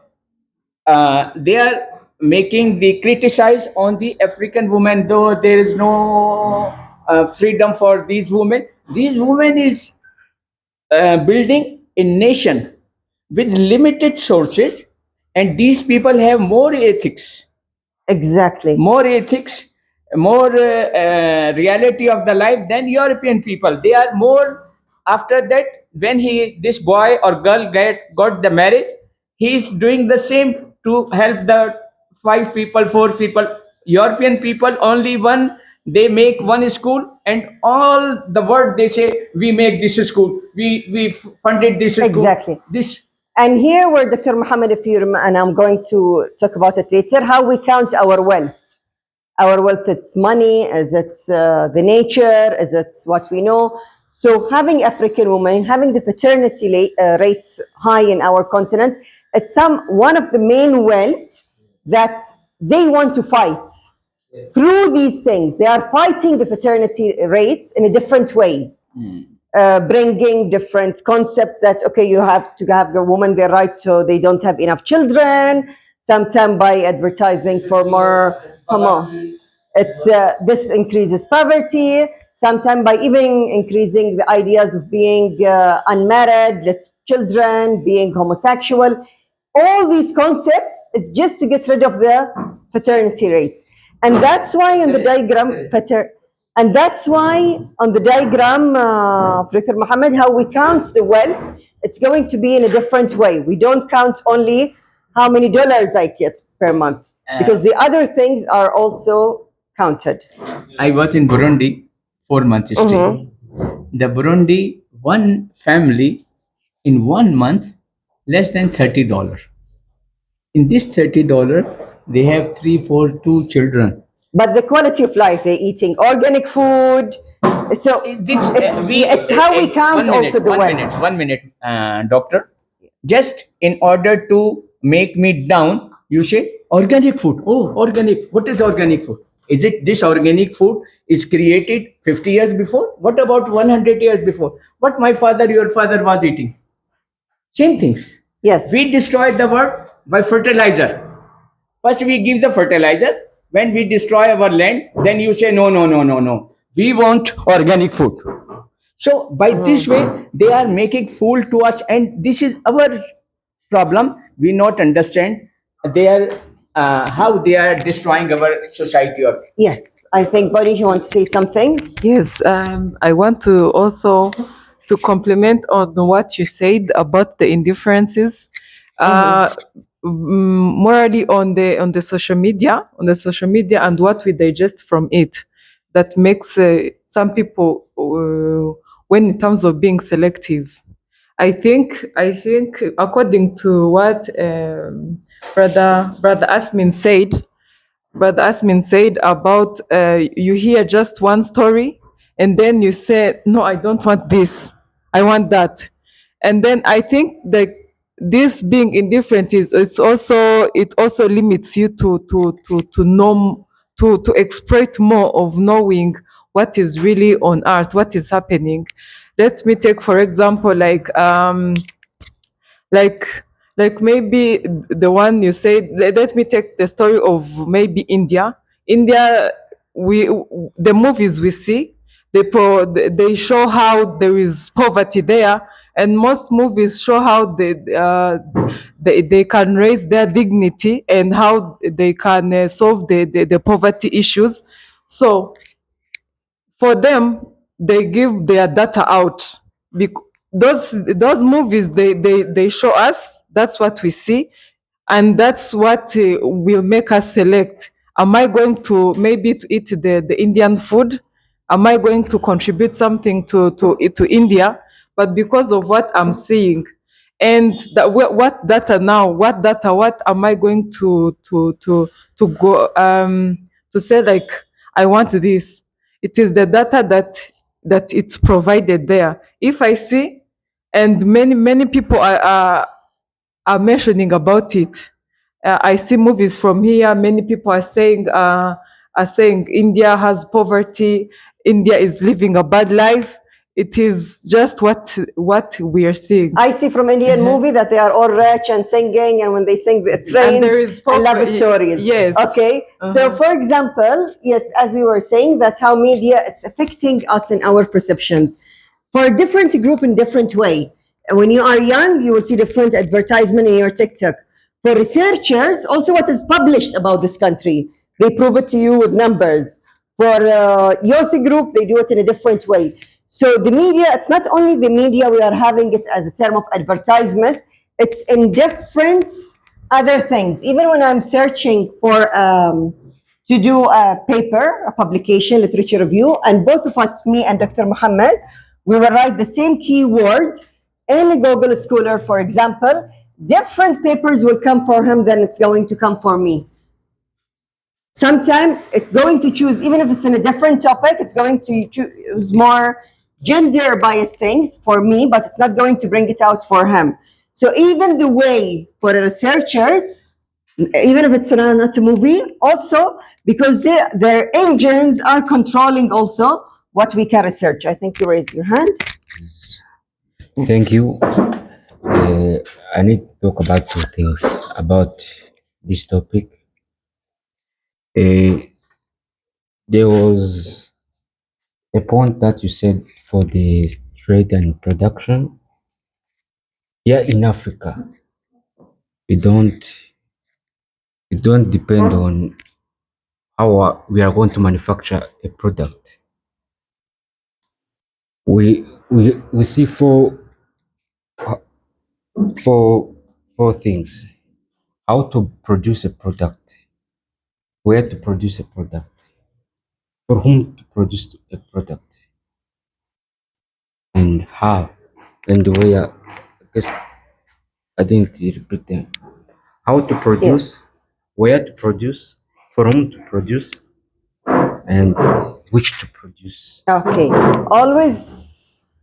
S9: they are making the criticize on the African women, though there is no freedom for these women. These women is building a nation with limited sources, and these people have more ethics.
S1: Exactly.
S9: More ethics, more reality of the life than European people. They are more, after that, when this boy or girl got the marriage, he is doing the same to help the 5 people, 4 people. European people only one, they make one school, and all the world they say, we make this school, we funded this school.
S1: Exactly.
S9: This.
S1: And here where Dr. Muhammad, if you remember, and I'm going to talk about it later, how we count our wealth. Our wealth, it's money, is it's the nature, is it's what we know. So having African women, having the fertility rates high in our continent, it's one of the main wealth that they want to fight. Through these things, they are fighting the fertility rates in a different way. Bringing different concepts that, okay, you have to have the woman their rights so they don't have enough children, sometimes by advertising for more, come on, it's this increases poverty, sometimes by even increasing the ideas of being unmarried, less children, being homosexual. All these concepts is just to get rid of the fraternity rates. And that's why in the diagram, and that's why on the diagram, Dr. Muhammad, how we count the wealth, it's going to be in a different way. We don't count only how many dollars I get per month, because the other things are also counted.
S9: I was in Burundi 4 months stay. The Burundi, one family in 1 month, less than $30. In this $30, they have 3, 4, 2 children.
S1: But the quality of life, they're eating organic food. So it's how we count also the wealth.
S9: 1 minute, doctor. Just in order to make me down, you say organic food. Oh, organic. What is organic food? Is it this organic food is created 50 years before? What about 100 years before? What my father, your father was eating? Same things.
S1: Yes.
S9: We destroyed the world by fertilizer. First we give the fertilizer. When we destroy our land, then you say no, no, no, no, no. We want organic food. So by this way, they are making fool to us, and this is our problem. We not understand their how they are destroying our society.
S1: Yes, I think, Bonnie, you want to say something?
S16: Yes, I want to also to complement on what you said about the indifferences. Morally on the social media, and what we digest from it, that makes some people, when in terms of being selective. I think according to what brother Asmin said about you hear just one story and then you say, no, I don't want this, I want that. And then I think that this being indifferent it also limits you to know, to exploit more of knowing what is really on earth, what is happening. Let me take for example like maybe the one you said, let me take the story of maybe India. We The movies we see, they show how there is poverty there, and most movies show how they can raise their dignity and how they can solve the poverty issues. So for them, they give their data out. Those movies, they show us, that's what we see, and that's what will make us select. Am I going to maybe to eat the Indian food? Am I going to contribute something to India? But because of what I'm seeing, and that what data now, what am I going to go to say, like, I want this? It is the data that it's provided there. If I see, and many people are mentioning about it. I see movies from here. Many people are saying India has poverty. India is living a bad life. It is just what we are seeing.
S1: I see from Indian movie that they are all rich and singing, and when they sing, it's
S16: And
S1: rains
S16: there is
S1: and love stories.
S16: yes.
S1: Okay. So, for example, yes, as we were saying, that's how media it's affecting us in our perceptions. For a different group in different way. When you are young, you will see different advertisement in your TikTok. For researchers, also what is published about this country, they prove it to you with numbers. For youth group, they do it in a different way. So the media, it's not only the media, we are having it as a term of advertisement, it's in different other things. Even when I'm searching for to do a paper, a publication, literature review, and both of us, me and Dr. Muhammad, we will write the same keyword in a Google Scholar, for example, different papers will come for him than it's going to come for me. Sometimes it's going to choose, even if it's in a different topic, it's going to choose more gender biased things for me, but it's not going to bring it out for him. So even the way for the researchers, even if it's not a movie, also because their engines are controlling also what we can research. I think you raised your hand.
S13: Thank you. I need to talk about two things about this topic. There was a point that you said for the trade and production. Here in Africa, we don't depend on how we are going to manufacture a product. We see four things: how to produce a product, where to produce a product, for whom to produce a product, and how and where. I guess I didn't repeat them. How to produce, where to produce, for whom to produce, and which to produce.
S1: Okay. Always,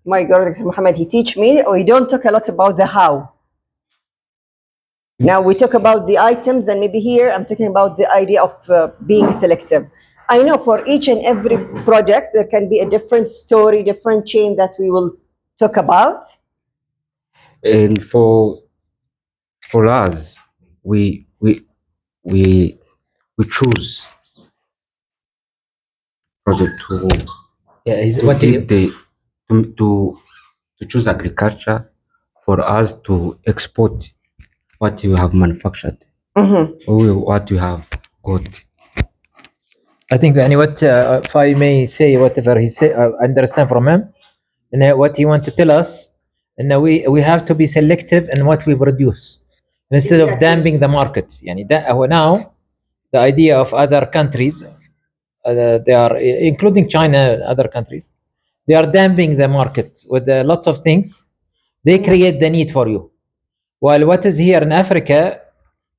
S1: my God, Dr. Muhammad, he teach me, we don't talk a lot about the how. Now we talk about the items, and maybe here I'm talking about the idea of being selective. I know for each and every project, there can be a different story, different chain that we will talk about.
S13: And for us, we choose project to
S14: what do you-
S13: give the to choose agriculture for us to export what you have manufactured or what you have got.
S14: I think what if I may say whatever he say, understand from him, and what he want to tell us, and we have to be selective in what we produce instead of damping the market. يعني now the idea of other countries, they are including China, other countries, they are damping the market with lots of things. They create the need for you, while what is here in Africa,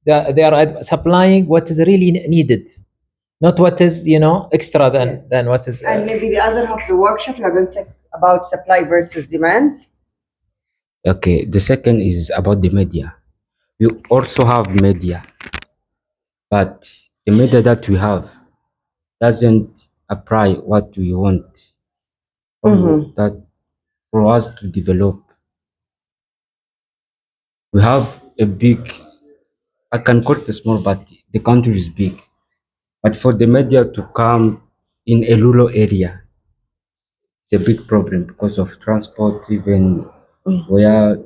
S14: they are supplying what is really needed, not what is extra than what is.
S1: And maybe the other half of the workshop, we are going to talk about supply versus demand.
S13: Okay, the second is about the media. We also have media, but the media that we have doesn't apply what we want. That for us to develop, we have a big, I can call it a small, but the country is big. But for the media to come in a rural area, it's a big problem because of transport, even where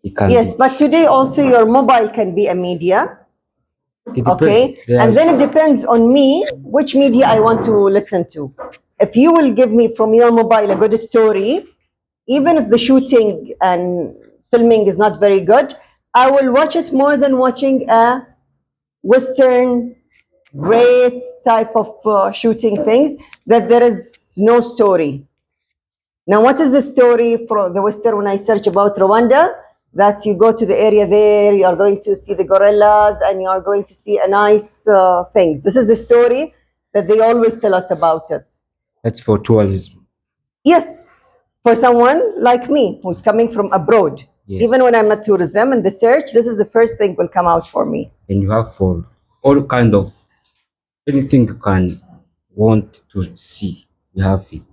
S13: it can
S1: Yes,
S13: be.
S1: but today also your mobile can be a media.
S13: It
S1: Okay,
S13: depends.
S1: and then it depends on me which media I want to listen to. If you will give me from your mobile a good story, even if the shooting and filming is not very good, I will watch it more than watching a Western great type of shooting things that there is no story. Now, what is the story for the Western when I search about Rwanda? That you go to the area there, you are going to see the gorillas and you are going to see a nice things. This is the story that they always tell us about it.
S13: That's for tourism.
S1: Yes, for someone like me who's coming from abroad.
S13: Yes.
S1: Even when I'm at tourism and the search, this is the first thing will come out for me.
S13: And you have for all kind of anything you can want to see, you have it.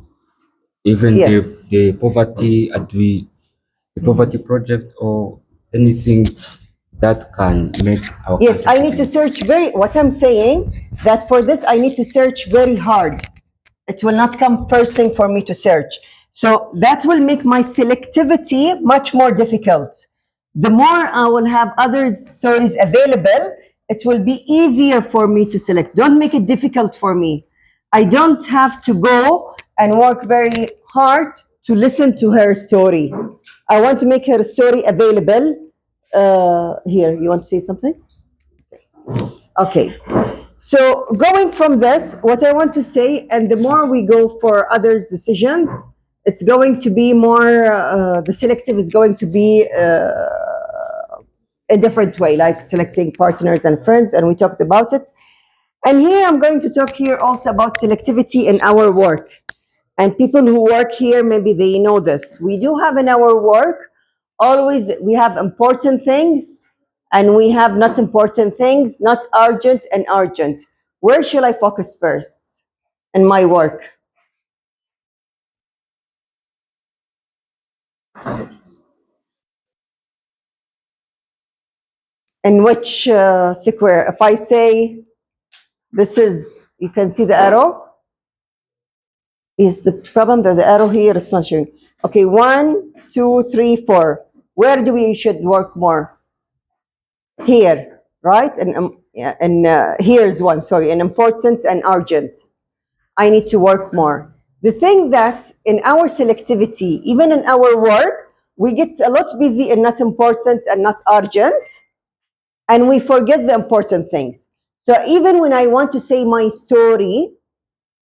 S13: Even
S1: Yes.
S13: the poverty the poverty project or anything that can make our
S1: Yes,
S13: country
S1: I need to search what I'm saying, that for this I need to search very hard. It will not come first thing for me to search. So that will make my selectivity much more difficult. the more I will have other stories available, it will be easier for me to select. Don't make it difficult for me. I don't have to go and work very hard to listen to her story. I want to make her story available. Here, you want to say something? Okay. So going from this, what I want to say, and the more we go for others' decisions, it's going to be more, the selective is going to be a different way, like selecting partners and friends, and we talked about it. And here I'm going to talk here also about selectivity in our work. And people who work here, maybe they know this. We do have in our work, always we have important things and we have not important things, not urgent and urgent. Where shall I focus first in my work? In which square? If I say this is, you can see the arrow. Is the problem that the arrow here, it's not showing. Okay, 1, 2, 3, 4. Where do we should work more? Here, right? And here's one, sorry, an important and urgent. I need to work more. The thing that in our selectivity, even in our work, we get a lot busy and not important and not urgent, and we forget the important things. So even when I want to say my story,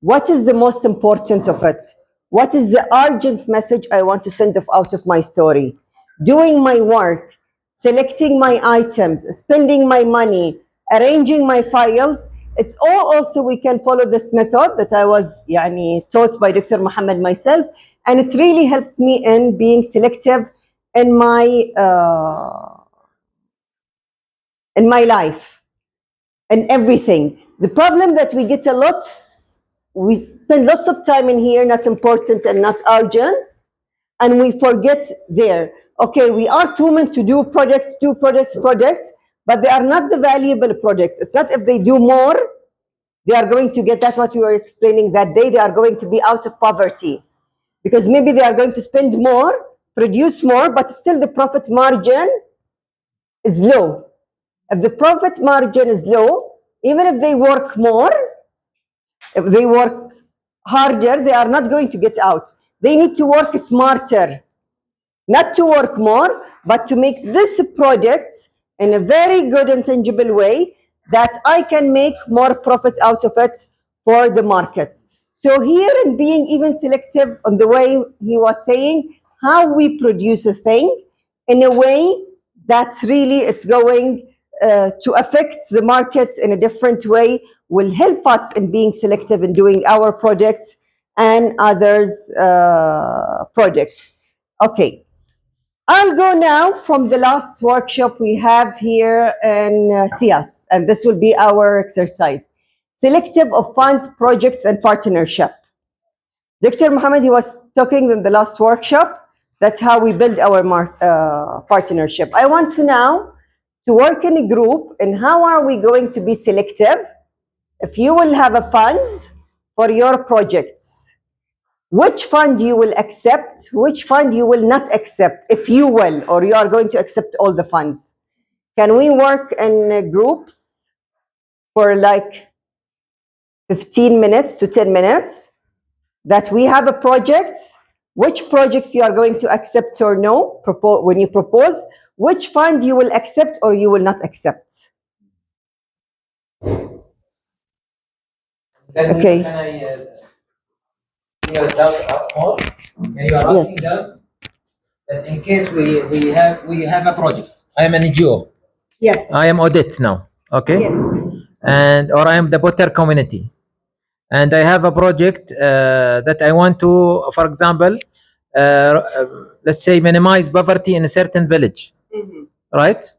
S1: what is the most important of it? What is the urgent message I want to send out of my story? Doing my work, selecting my items, spending my money, arranging my files. It's all also we can follow this method that I was taught by Dr. Muhammad myself, and it's really helped me in being selective in my life and everything. The problem that we get a lot, we spend lots of time in here, not important and not urgent, and we forget there. Okay, we asked women to do projects, but they are not the valuable projects. It's not if they do more, they are going to get that what you were explaining that day, they are going to be out of poverty. Because maybe they are going to spend more, produce more, but still the profit margin is low. If the profit margin is low, even if they work more, if they work harder, they are not going to get out. They need to work smarter, not to work more, but to make this project in a very good and tangible way that I can make more profit out of it for the market. So here in being even selective on the way he was saying, how we produce a thing in a way that really it's going to affect the market in a different way will help us in being selective in doing our projects and others' projects. Okay. I'll go now from the last workshop we have here in SIAS, and this will be our exercise. Selective of funds, projects, and partnership. Dr. Muhammad, he was talking in the last workshop, that's how we build our partnership. I want to now to work in a group, and how are we going to be selective? If you will have a fund for your projects, which fund you will accept, which fund you will not accept, if you will, or you are going to accept all the funds. Can we work in groups for like 15 minutes to 10 minutes that we have a project, which projects you are going to accept or no, when you propose, which fund you will accept or you will not accept. Okay.
S14: Can I clear it out more? You are asking us that in case we have a project. I am an NGO.
S1: Yes.
S14: I am audit now. Okay.
S1: Yes.
S14: And or I am the Potter community, and I have a project that I want to, for example, let's say minimize poverty in a certain village, right?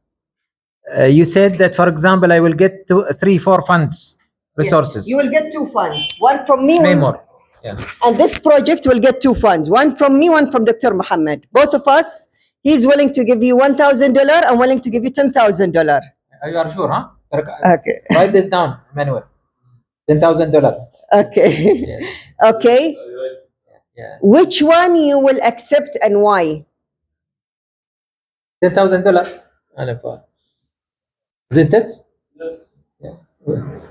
S14: You said that, for example, I will get 3-4 funds resources.
S1: Yes. You will get 2 funds, one from me,
S14: Three more. Yeah.
S1: and this project will get 2 funds, one from me, one from Dr. Muhammad. Both of us, he's willing to give you $1,000 and willing to give you $10,000.
S14: You are sure, huh?
S1: Okay.
S14: Write this down, Manuel. $10,000.
S1: Okay.
S14: Yes.
S1: Okay.
S14: Yeah.
S1: Which one you will accept and why?
S14: $10,000. Isn't it?
S15: Yes.
S14: Yeah.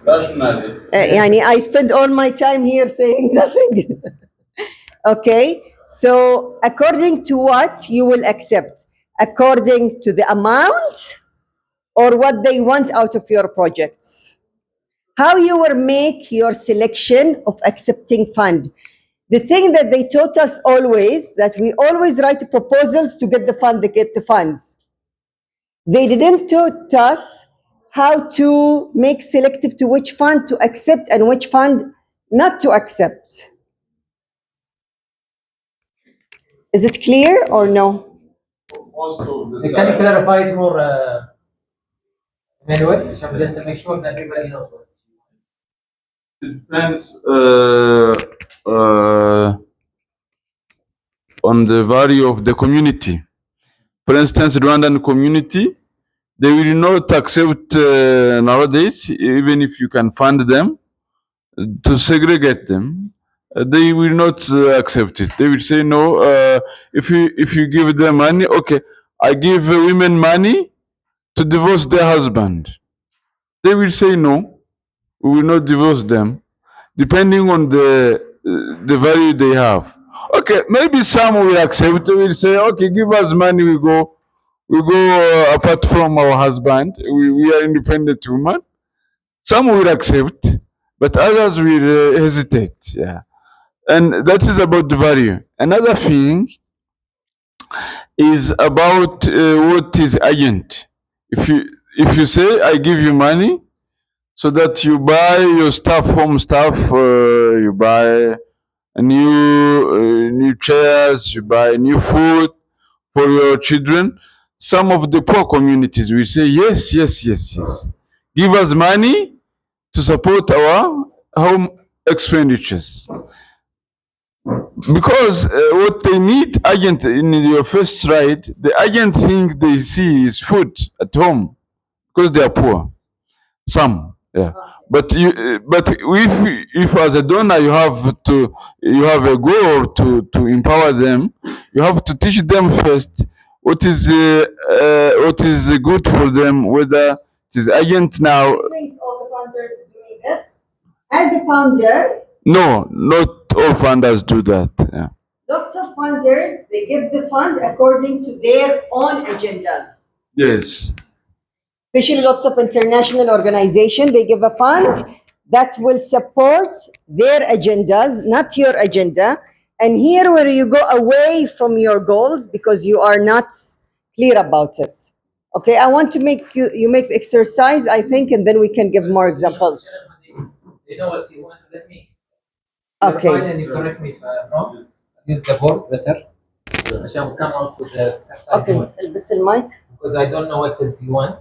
S15: Rationally.
S1: يعني I spend all my time here saying nothing. Okay, so according to what you will accept? According to the amount or what they want out of your projects? How you will make your selection of accepting fund? The thing that they taught us always, that we always write proposals to get the fund, to get the funds. They didn't taught us how to make selective to which fund to accept and which fund not to accept. Is it clear or no?
S15: Most of the
S14: Can you clarify it more, Manuel? Just to make sure that everybody knows.
S15: depends on the value of the community. For instance, Rwandan community, they will not accept nowadays, even if you can fund them to segregate them. They will not accept it. They will say no. If you give them money, okay, I give women money to divorce their husband. They will say no. We will not divorce them, depending on the value they have. Okay, maybe some will accept. Will say, okay, give us money. We go apart from our husband. We are independent women. Some will accept, but others will hesitate. Yeah, and that is about the value. Another thing is about what is agent. If you say I give you money so that you buy your stuff, home stuff, you buy new chairs, you buy new food for your children. Some of the poor communities will say yes, yes, yes, yes. Give us money to support our home expenditures. Because what they need, agent, in your first right, the agent thing they see is food at home because they are poor. Some, yeah. But if as a donor you have a goal to empower them, you have to teach them first what is good for them, whether it is agent now.
S1: I think all the founders doing this. As a founder,
S15: No, not all funders do that. Yeah.
S1: lots of funders, they give the fund according to their own agendas.
S15: Yes.
S1: Especially lots of international organizations, they give a fund that will support their agendas, not your agenda. And here where you go away from your goals because you are not clear about it. Okay, I want to make you make the exercise, I think, and then we can give more examples.
S14: You know what you want? Let me.
S1: Okay.
S14: And you correct me if I'm wrong. Use the board better. عشان come out with the exercise.
S1: Okay, البس المايك.
S14: Because I don't know what is you want,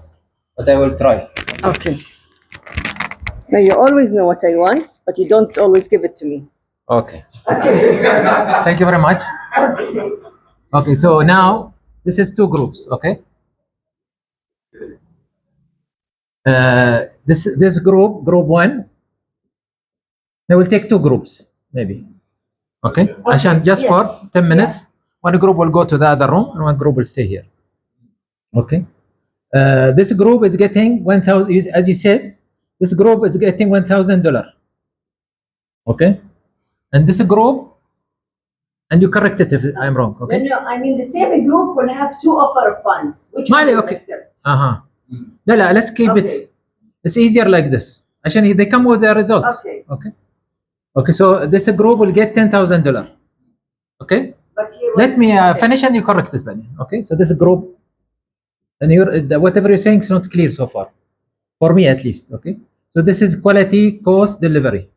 S14: but I will try.
S1: Okay. Now you always know what I want, but you don't always give it to me.
S14: Okay. Thank you very much. Okay, so now this is two groups. Okay. This group one. They will take two groups maybe. Okay. عشان just for 10 minutes, one group will go to the other room and one group will stay here. Okay. This group is getting 1,000. As you said, this group is getting $1,000. Okay. And this group, and you correct it if I'm wrong. Okay.
S1: No, I mean the same group will have two offer of funds. Which one
S14: Mali,
S1: you
S14: okay.
S1: accept?
S14: لا, let's keep it. It's easier like this. عشان they come with their results.
S1: Okay.
S14: Okay. Okay. So this group will get $10,000. Okay.
S1: But here
S14: Let me finish and you correct it, Benny. Okay. So this group, and whatever you're saying is not clear so far, for me at least. Okay. So this is quality cost delivery.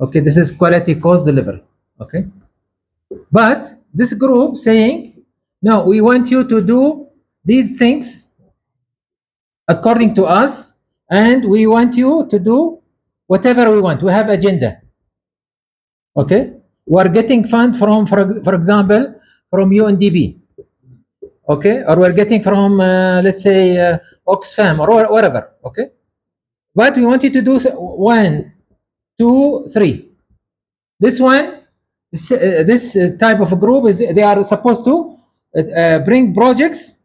S14: Okay. This is quality cost delivery. Okay. But this group saying, no, we want you to do these things according to us, and we want you to do whatever we want. We have agenda. Okay. We are getting fund from, for example, from UNDP. Okay. Or we're getting from, let's say, Oxfam or whatever. Okay. But we want you to do 1, 2, 3. This one, this type of group is they are supposed to bring projects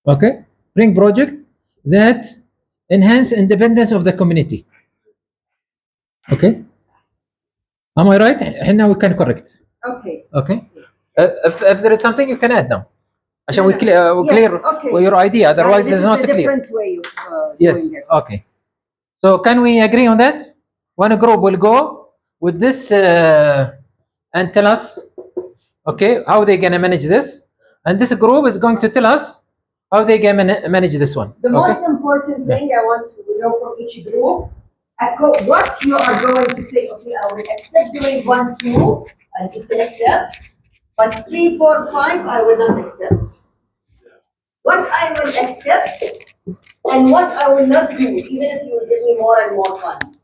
S14: Okay, bring project that enhance independence of the community. Okay, am I right? And now we can correct.
S1: Okay.
S14: Okay, if there is something you can add now. عشان we
S1: No.
S14: clear,
S1: Yes,
S14: clear
S1: okay.
S14: your idea. Otherwise,
S1: This
S14: it's
S1: is
S14: not
S1: a
S14: clear.
S1: different way of
S14: Yes.
S1: doing it.
S14: Okay. So can we agree on that? One group will go with this and tell us, okay, how they gonna manage this, and this group is going to tell us how they can manage this one.
S1: The
S14: Okay.
S1: most important thing I want to know from each group, what you are going to say, okay, I will accept doing 1, 2, and select them, but 3, 4, 5, I will not accept. What I will accept and what I will not do, even if you will give me more and more funds.